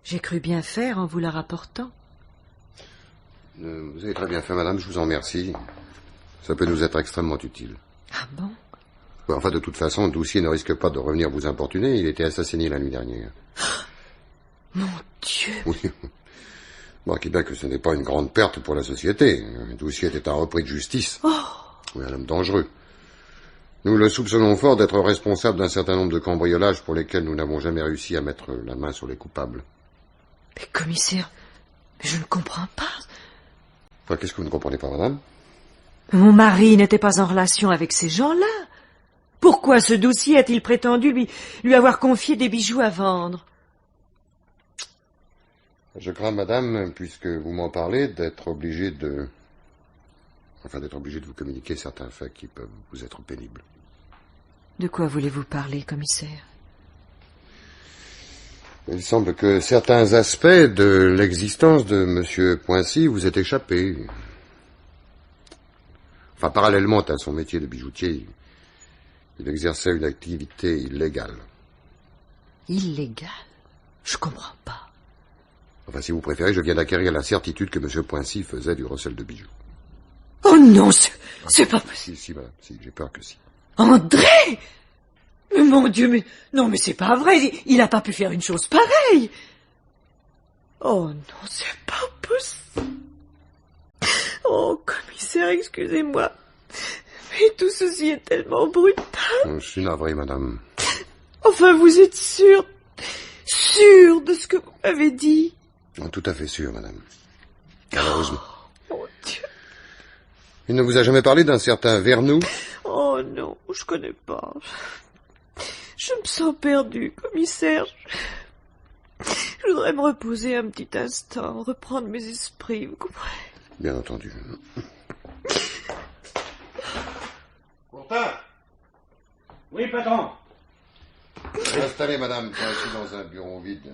j'ai cru bien faire en vous la rapportant. Vous avez très bien fait, madame, je vous en remercie. Ça peut nous être extrêmement utile. Ah bon? Enfin, de toute façon, Doucier ne risque pas de revenir vous importuner. Il était assassiné la nuit dernière. Mon Dieu! Oui. Remarquez bien que ce n'est pas une grande perte pour la société. Doucier était un repris de justice. Oui, un homme dangereux. Nous le soupçonnons fort d'être responsable d'un certain nombre de cambriolages pour lesquels nous n'avons jamais réussi à mettre la main sur les coupables. Mais commissaire, je ne comprends pas. Enfin, qu'est-ce que vous ne comprenez pas, madame? Mon mari n'était pas en relation avec ces gens-là. Pourquoi ce Doucier a-t-il prétendu lui avoir confié des bijoux à vendre? Je crains, madame, puisque vous m'en parlez, d'être obligé de vous communiquer certains faits qui peuvent vous être pénibles. De quoi voulez-vous parler, commissaire? Il semble que certains aspects de l'existence de M. Poincy vous aient échappé. Enfin, parallèlement à son métier de bijoutier, il exerçait une activité illégale. Illégale? Je comprends pas. Enfin, si vous préférez, je viens d'acquérir la certitude que M. Poincy faisait du recel de bijoux. Oh non, c'est pas possible. Si, madame, si, j'ai peur que si. André! Mais mon Dieu, mais c'est pas vrai. Il n'a pas pu faire une chose pareille. Oh non, c'est pas possible. Oh, commissaire, excusez-moi. Mais tout ceci est tellement brutal. Je suis navré, madame. Enfin, vous êtes sûr de ce que vous m'avez dit? Tout à fait sûr, madame. Malheureusement. Oh, mon Dieu. Il ne vous a jamais parlé d'un certain Vernoux? Oh non, je connais pas. Je me sens perdue, commissaire. Je voudrais me reposer un petit instant, reprendre mes esprits, vous comprenez? Bien entendu. Courtin! Oui, patron. Installez, madame, Poincy dans un bureau vide.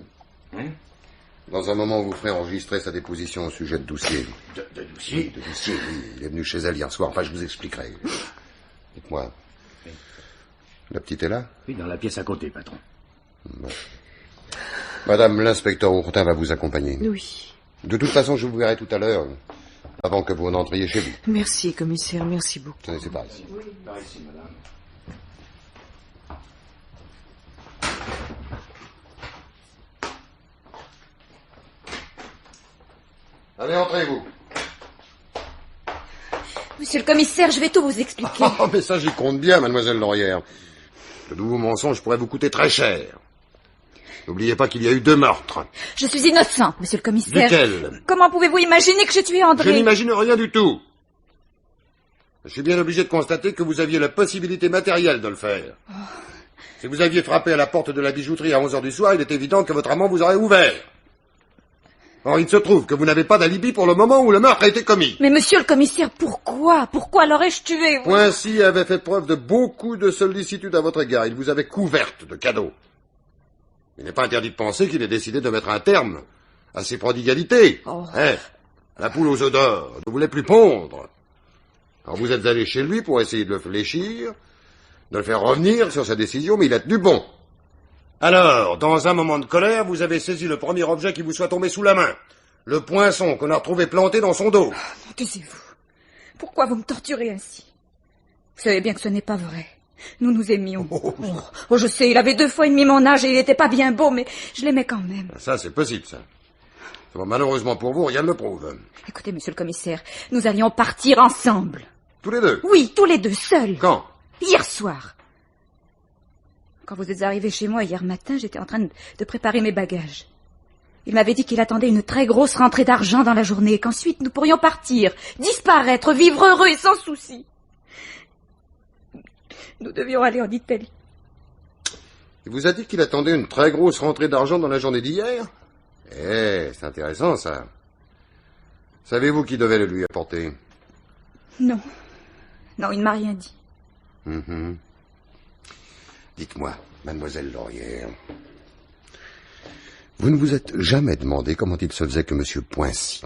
Dans un moment, vous ferez enregistrer sa déposition au sujet de Doucier. De Doucier? De Doucier, oui. Il est venu chez elle hier soir. Enfin, je vous expliquerai. Dites-moi. Oui. La petite est là? Oui, dans la pièce à côté, patron. Bon. Madame, l'inspecteur Courtin va vous accompagner. Oui. De toute façon, je vous verrai tout à l'heure, avant que vous n'entriez chez vous. Merci, commissaire, merci beaucoup. Tenez, c'est par ici. Oui, par ici, madame. Allez, entrez-vous. Monsieur le commissaire, je vais tout vous expliquer. Oh, mais ça, j'y compte bien, mademoiselle Laurière. De nouveaux mensonges pourraient vous coûter très cher. N'oubliez pas qu'il y a eu 2 meurtres. Je suis innocente, monsieur le commissaire. Lesquels? Comment pouvez-vous imaginer que j'ai tué André? Je n'imagine rien du tout. Je suis bien obligé de constater que vous aviez la possibilité matérielle de le faire. Si vous aviez frappé à la porte de la bijouterie à 11h du soir, il est évident que votre amant vous aurait ouvert. Or, il se trouve que vous n'avez pas d'alibi pour le moment où le meurtre a été commis. Mais monsieur le commissaire, pourquoi? Pourquoi l'aurais-je tué? Poincy avait fait preuve de beaucoup de sollicitude à votre égard. Il vous avait couverte de cadeaux. Il n'est pas interdit de penser qu'il ait décidé de mettre un terme à ses prodigalités. Oh. La poule aux œufs d'or ne voulait plus pondre. Alors vous êtes allé chez lui pour essayer de le fléchir, de le faire revenir sur sa décision, mais il a tenu bon. Alors, dans un moment de colère, vous avez saisi le premier objet qui vous soit tombé sous la main. Le poinçon qu'on a retrouvé planté dans son dos. Taisez-vous. Pourquoi vous me torturez ainsi? Vous savez bien que ce n'est pas vrai. Nous nous aimions. Oh, je sais, il avait 2 fois et demi mon âge et il n'était pas bien beau, mais je l'aimais quand même. Ça, c'est possible, ça. Malheureusement pour vous, rien ne le prouve. Écoutez, monsieur le commissaire, nous allions partir ensemble. Tous les deux? Oui, tous les deux, seuls. Quand? Hier soir. Quand vous êtes arrivé chez moi hier matin, j'étais en train de préparer mes bagages. Il m'avait dit qu'il attendait une très grosse rentrée d'argent dans la journée et qu'ensuite nous pourrions partir, disparaître, vivre heureux et sans souci. Nous devions aller en Italie. Il vous a dit qu'il attendait une très grosse rentrée d'argent dans la journée d'hier? C'est intéressant, ça. Savez-vous qui devait le lui apporter? Non. Non, il ne m'a rien dit. Dites-moi, mademoiselle Laurière, vous ne vous êtes jamais demandé comment il se faisait que monsieur Poincy,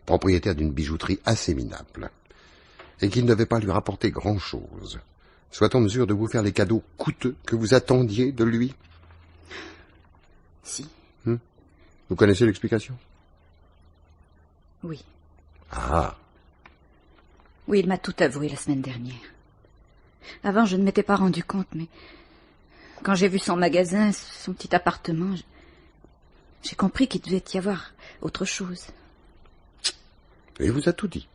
propriétaire d'une bijouterie assez minable, et qu'il ne devait pas lui rapporter grand-chose, soit en mesure de vous faire les cadeaux coûteux que vous attendiez de lui? Si. Vous connaissez l'explication? Oui. Ah. Oui, il m'a tout avoué la semaine dernière. Avant, je ne m'étais pas rendu compte, mais quand j'ai vu son magasin, son petit appartement, j'ai compris qu'il devait y avoir autre chose. Il vous a tout dit.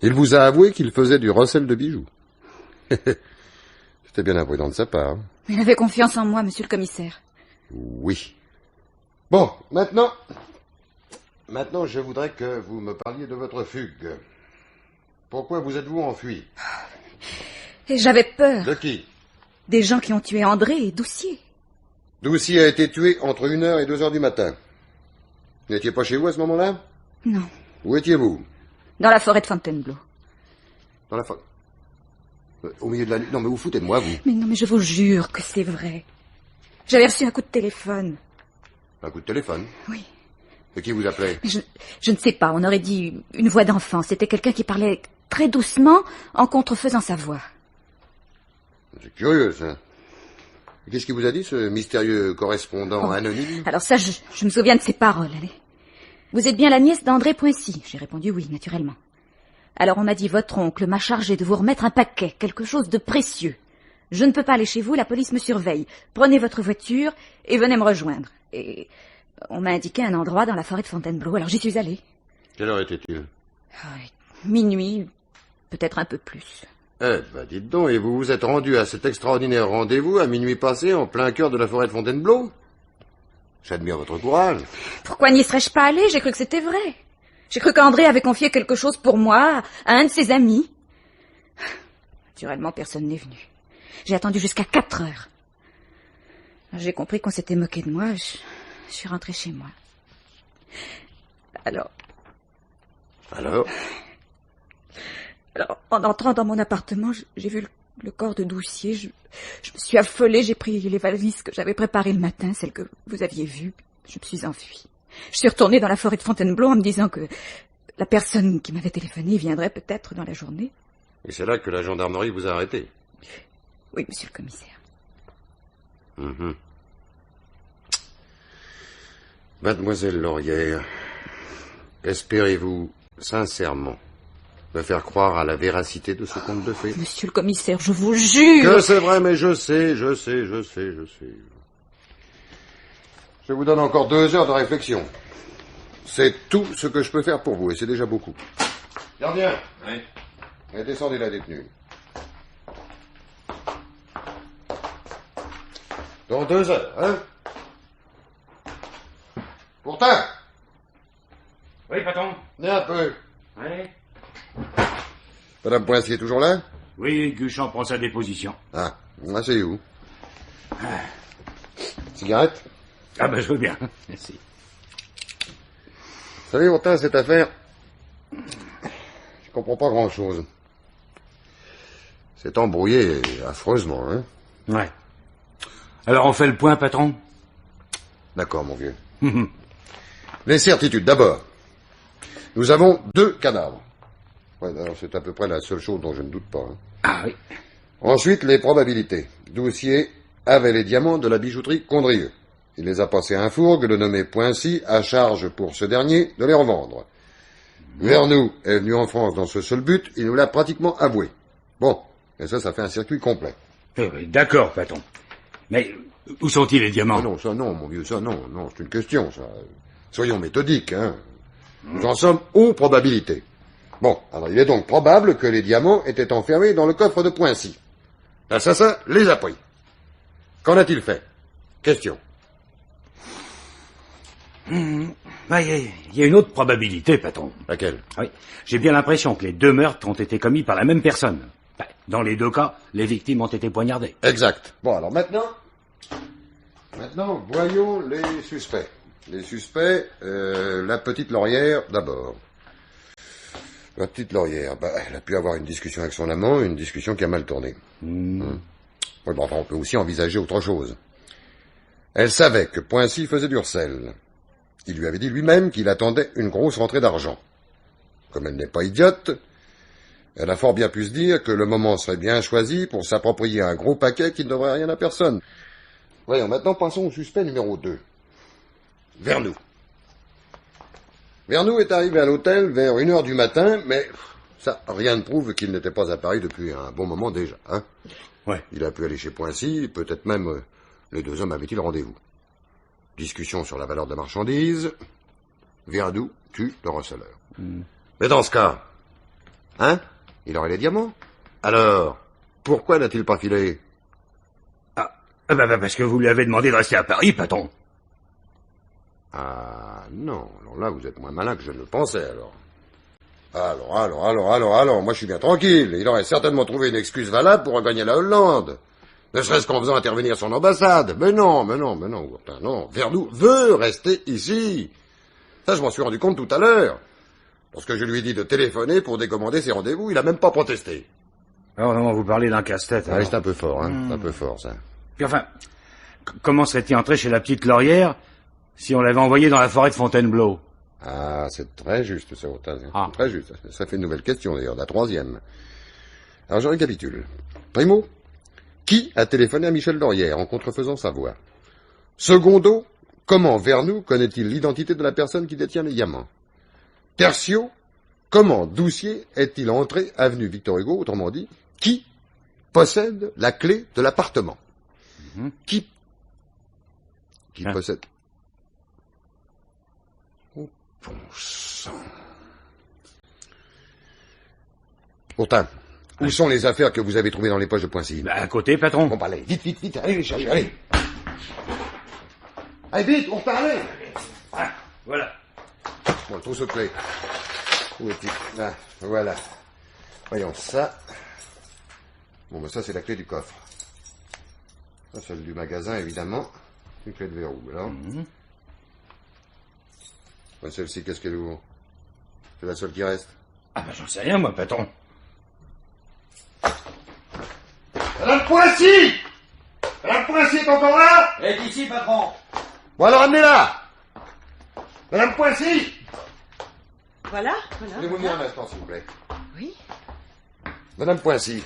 Il vous a avoué qu'il faisait du recel de bijoux. C'était bien imprudent de sa part. Il avait confiance en moi, monsieur le commissaire. Oui. Bon, maintenant, je voudrais que vous me parliez de votre fugue. Pourquoi vous êtes-vous enfui? Et j'avais peur. De qui? Des gens qui ont tué André et Doucier. Doucier a été tué entre 1h et 2h du matin. Vous n'étiez pas chez vous à ce moment-là? Non. Où étiez-vous? Dans la forêt de Fontainebleau. Dans la forêt? Au milieu de la nuit? Non, mais vous foutez de moi, vous. Mais non, mais je vous jure que c'est vrai. J'avais reçu un coup de téléphone. Un coup de téléphone? Oui. Et qui vous appelait? Je ne sais pas, on aurait dit une voix d'enfant. C'était quelqu'un qui parlait très doucement en contrefaisant sa voix. C'est curieux, ça. Qu'est-ce qu'il vous a dit, ce mystérieux correspondant anonyme? Alors ça, je me souviens de ses paroles. Allez. Vous êtes bien la nièce d'André Poincy? J'ai répondu oui, naturellement. Alors on m'a dit, votre oncle m'a chargé de vous remettre un paquet, quelque chose de précieux. Je ne peux pas aller chez vous, la police me surveille. Prenez votre voiture et venez me rejoindre. Et on m'a indiqué un endroit dans la forêt de Fontainebleau, alors j'y suis allée. Quelle heure était-il? Minuit, peut-être un peu plus. Eh ben, dites donc, et vous vous êtes rendu à cet extraordinaire rendez-vous à minuit passé en plein cœur de la forêt de Fontainebleau? J'admire votre courage. Pourquoi n'y serais-je pas allée? J'ai cru que c'était vrai. J'ai cru qu'André avait confié quelque chose pour moi à un de ses amis. Naturellement, personne n'est venu. J'ai attendu jusqu'à 4 heures. J'ai compris qu'on s'était moqué de moi. Je suis rentrée chez moi. Alors, en entrant dans mon appartement, j'ai vu le corps de Doucier. Je me suis affolée. J'ai pris les valises que j'avais préparées le matin, celles que vous aviez vues. Je me suis enfuie. Je suis retournée dans la forêt de Fontainebleau en me disant que la personne qui m'avait téléphoné viendrait peut-être dans la journée. Et c'est là que la gendarmerie vous a arrêté? Oui, monsieur le commissaire. Mademoiselle Laurière, espérez-vous sincèrement me faire croire à la véracité de ce conte de fées? Monsieur le commissaire, je vous jure... Que c'est vrai, mais je sais. Je vous donne encore 2 heures de réflexion. C'est tout ce que je peux faire pour vous, et c'est déjà beaucoup. Gardien. Oui. Et descendez la détenue. Dans 2 heures, hein? Pourtant! Oui, patron. Venez un peu. Allez. Madame Poincy est toujours là? Oui, Guchamp prend sa déposition. Ah, c'est où? Cigarette? Ah ben, je veux bien. Merci. Vous savez, Hortense, cette affaire, je comprends pas grand-chose. C'est embrouillé affreusement, hein. Ouais. Alors on fait le point, patron? D'accord, mon vieux. Les certitudes, d'abord. Nous avons 2 cadavres. Ouais, alors c'est à peu près la seule chose dont je ne doute pas. Hein. Ah oui. Ensuite, les probabilités. Doucier avait les diamants de la bijouterie Condrieu. Il les a passés à un fourgue, le nommé Poincy, à charge pour ce dernier de les revendre. Vernou est venu en France dans ce seul but, il nous l'a pratiquement avoué. Bon, et ça fait un circuit complet. D'accord, patron. Mais où sont-ils les diamants? Ah non, ça non, mon vieux, ça non, c'est une question, ça. Soyons méthodiques, hein. Nous en sommes aux probabilités. Bon, alors il est donc probable que les diamants étaient enfermés dans le coffre de Poincy. L'assassin les a pris. Qu'en a-t-il fait? Question. Il y a une autre probabilité, patron. Laquelle? Oui. J'ai bien l'impression que les 2 meurtres ont été commis par la même personne. Dans les 2 cas, les victimes ont été poignardées. Exact. Bon, alors maintenant, voyons les suspects. Les suspects, la petite Laurière, d'abord. La petite Laurière, elle a pu avoir une discussion avec son amant, une discussion qui a mal tourné. Oui, bon, enfin, on peut aussi envisager autre chose. Elle savait que Poincy faisait d'Ursel. Il lui avait dit lui-même qu'il attendait une grosse rentrée d'argent. Comme elle n'est pas idiote, elle a fort bien pu se dire que le moment serait bien choisi pour s'approprier un gros paquet qui ne devrait rien à personne. Voyons, maintenant passons au suspect numéro 2. Vernou. Vernou est arrivé à l'hôtel vers 1h du matin, mais ça, rien ne prouve qu'il n'était pas à Paris depuis un bon moment déjà. Hein. Ouais. Il a pu aller chez Poincy, peut-être même les 2 hommes avaient-ils rendez-vous. Discussion sur la valeur de la marchandise. Vernou tue le receleur. Mais dans ce cas, hein, il aurait les diamants. Alors, pourquoi n'a-t-il pas filé? Parce que vous lui avez demandé de rester à Paris, patron. Ah, non. Alors là, vous êtes moins malin que je ne le pensais, alors. Alors, moi je suis bien tranquille. Il aurait certainement trouvé une excuse valable pour regagner la Hollande. Ne serait-ce qu'en faisant intervenir son ambassade. Mais non, non. Vernou veut rester ici. Ça, je m'en suis rendu compte tout à l'heure. Lorsque je lui ai dit de téléphoner pour décommander ses rendez-vous, il a même pas protesté. Alors non, vous parlez d'un casse-tête. Ah, c'est un peu fort, hein. C'est un peu fort, ça. Puis enfin, comment serait-il entré chez la petite Laurière si on l'avait envoyé dans la forêt de Fontainebleau? Ah, c'est très juste, ça, Hortense. Ah. Très juste. Ça fait une nouvelle question, d'ailleurs, la 3e. Alors, je récapitule. Primo, qui a téléphoné à Michel Laurière en contrefaisant sa voix? Secondo, comment Vernou connaît-il l'identité de la personne qui détient les diamants? Tertio, comment Doucier est-il entré avenue Victor Hugo, autrement dit, qui possède la clé de l'appartement? Qui possède... Oh, bon sang. Pourtant, où sont les affaires que vous avez trouvées dans les poches de Poincy? À côté, patron. Bon, allez, vite, allez les chercher, allez. Allez, vite, on repart, allez. Ah, voilà. Bon, le trousseau de clés. Où est-il? Là, voilà. Voyons, ça. Bon, ça, c'est la clé du coffre. Ça, celle du magasin, évidemment. Une clé de verrou, alors. Celle-ci, qu'est-ce qu'elle ouvre? C'est la seule qui reste. J'en sais rien, moi, patron. Madame Poincy! Madame Poincy est encore là? Elle est ici, patron. Bon, alors, amenez-la! Madame Poincy! Voilà. Allez-vous venir un instant, s'il vous plaît. Oui. Madame Poincy,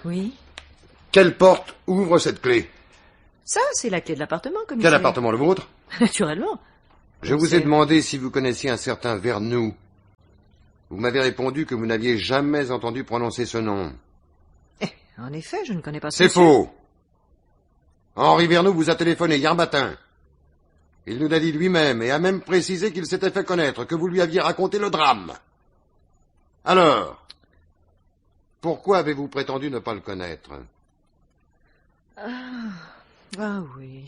Oui. quelle porte ouvre cette clé? Ça, c'est la clé de l'appartement, commissaire. Quel appartement, le vôtre? Naturellement. Je vous ai demandé si vous connaissiez un certain Vernou. Vous m'avez répondu que vous n'aviez jamais entendu prononcer ce nom. En effet, je ne connais pas ce C'est monsieur. faux. Henri Vernou vous a téléphoné hier matin. Il nous l'a dit lui-même et a même précisé qu'il s'était fait connaître, que vous lui aviez raconté le drame. Alors, pourquoi avez-vous prétendu ne pas le connaître? Ah oui.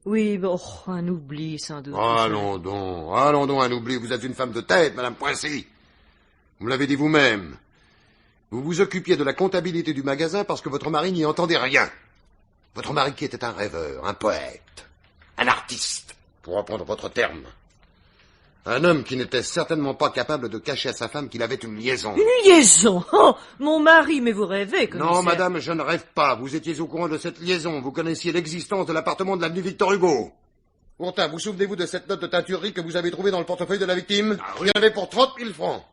Oui, bon, un oubli, sans doute. Allons donc, un oubli. Vous êtes une femme de tête, Madame Poincy. Vous me l'avez dit vous-même. Vous vous occupiez de la comptabilité du magasin parce que votre mari n'y entendait rien. Votre mari qui était un rêveur, un poète, un artiste, pour reprendre votre terme. Un homme qui n'était certainement pas capable de cacher à sa femme qu'il avait une liaison. Une liaison? Oh, mon mari, mais vous rêvez, commissaire. Non, madame, je ne rêve pas. Vous étiez au courant de cette liaison. Vous connaissiez l'existence de l'appartement de l'avenue Victor Hugo. Pourtant, vous souvenez-vous de cette note de teinturerie que vous avez trouvée dans le portefeuille de la victime? Ah oui. Il y en avait pour 30 000 francs.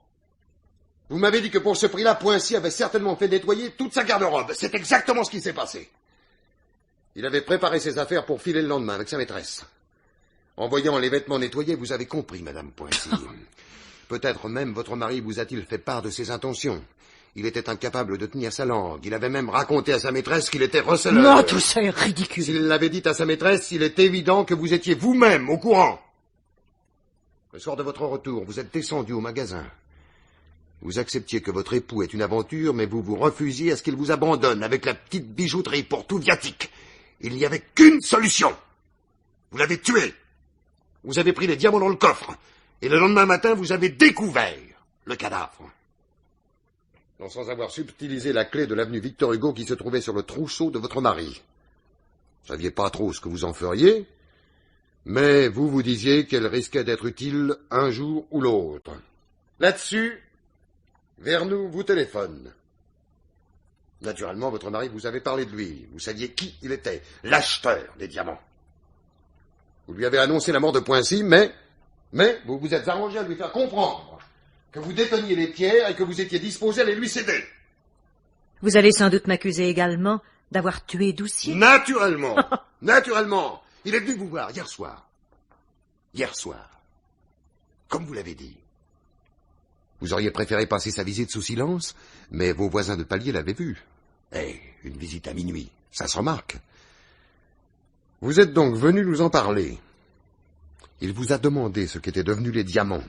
Vous m'avez dit que pour ce prix-là, Poincy avait certainement fait nettoyer toute sa garde-robe. C'est exactement ce qui s'est passé. Il avait préparé ses affaires pour filer le lendemain avec sa maîtresse. En voyant les vêtements nettoyés, vous avez compris, madame Poincy. Peut-être même votre mari vous a-t-il fait part de ses intentions. Il était incapable de tenir sa langue. Il avait même raconté à sa maîtresse qu'il était receleur. Non, tout ça est ridicule. S'il l'avait dit à sa maîtresse, il est évident que vous étiez vous-même au courant. Le soir de votre retour, vous êtes descendu au magasin. Vous acceptiez que votre époux ait une aventure, mais vous vous refusiez à ce qu'il vous abandonne avec la petite bijouterie pour tout viatique. Il n'y avait qu'une solution. Vous l'avez tué. Vous avez pris les diamants dans le coffre. Et le lendemain matin, vous avez découvert le cadavre. Non, sans avoir subtilisé la clé de l'avenue Victor Hugo qui se trouvait sur le trousseau de votre mari. Vous saviez pas trop ce que vous en feriez, mais vous vous disiez qu'elle risquait d'être utile un jour ou l'autre. Là-dessus, Vernou vous téléphone. Naturellement, votre mari vous avait parlé de lui. Vous saviez qui il était, l'acheteur des diamants. Vous lui avez annoncé la mort de Poincy, mais vous vous êtes arrangé à lui faire comprendre que vous déteniez les pierres et que vous étiez disposé à les lui céder. Vous allez sans doute m'accuser également d'avoir tué Doucier. Naturellement. Naturellement. Il est venu vous voir hier soir. Hier soir. Comme vous l'avez dit. Vous auriez préféré passer sa visite sous silence, mais vos voisins de palier l'avaient vu. Une visite à minuit, ça se remarque. Vous êtes donc venu nous en parler. Il vous a demandé ce qu'étaient devenus les diamants.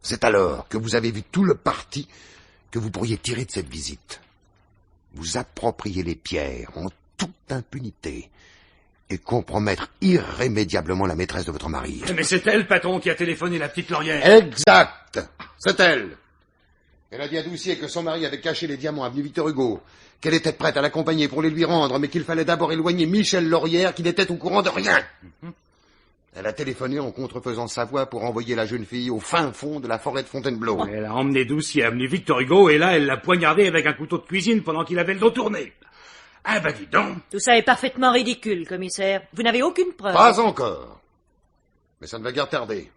C'est alors que vous avez vu tout le parti que vous pourriez tirer de cette visite. Vous approprier les pierres en toute impunité et compromettre irrémédiablement la maîtresse de votre mari. Mais c'est elle, patron, qui a téléphoné la petite Laurière. Exact. C'est elle. Elle a dit à Doucier que son mari avait caché les diamants avenue Victor Hugo, qu'elle était prête à l'accompagner pour les lui rendre, mais qu'il fallait d'abord éloigner Michel Laurière, qui n'était au courant de rien. Elle a téléphoné en contrefaisant sa voix pour envoyer la jeune fille au fin fond de la forêt de Fontainebleau. Elle a emmené Doucier avenue Victor Hugo, et là, elle l'a poignardé avec un couteau de cuisine pendant qu'il avait le dos tourné. Ah bah dis donc. Tout ça est parfaitement ridicule, commissaire. Vous n'avez aucune preuve. Pas encore. Mais ça ne va guère tarder.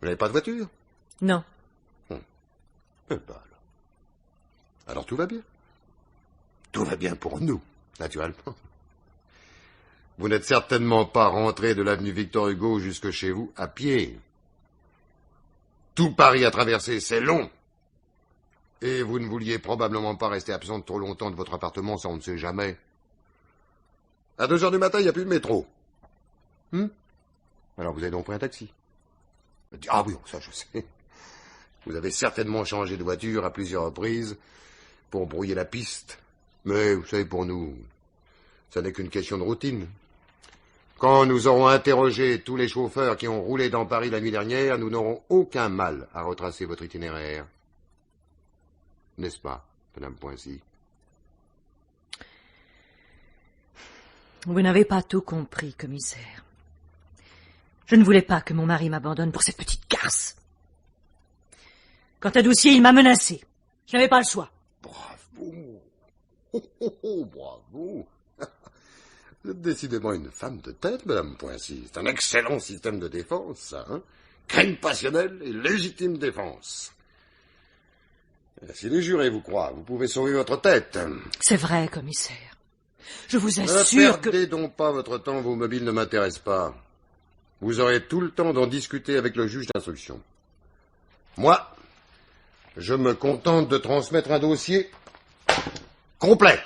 Vous n'avez pas de voiture? Non. Eh ben alors tout va bien. Tout va bien pour nous, naturellement. Vous n'êtes certainement pas rentré de l'avenue Victor Hugo jusque chez vous à pied. Tout Paris à traverser, c'est long. Et vous ne vouliez probablement pas rester absente trop longtemps de votre appartement, ça on ne sait jamais. À 2 heures du matin, il n'y a plus de métro. Alors vous avez donc pris un taxi. Ah oui, ça je sais. Vous avez certainement changé de voiture à plusieurs reprises pour brouiller la piste. Mais vous savez, pour nous, ça n'est qu'une question de routine. Quand nous aurons interrogé tous les chauffeurs qui ont roulé dans Paris la nuit dernière, nous n'aurons aucun mal à retracer votre itinéraire. N'est-ce pas, madame Poincy? Vous n'avez pas tout compris, commissaire. Je ne voulais pas que mon mari m'abandonne pour cette petite garce. Quant à Doucier, il m'a menacé. Je n'avais pas le choix. Bravo. Bravo. Vous êtes décidément une femme de tête, madame Poincy. C'est un excellent système de défense, ça, hein? Crime passionnel et légitime défense. Si les jurés vous croient, vous pouvez sauver votre tête. C'est vrai, commissaire. Je vous assure que... Ne perdez donc pas votre temps, vos mobiles ne m'intéressent pas. Vous aurez tout le temps d'en discuter avec le juge d'instruction. Moi, je me contente de transmettre un dossier complet.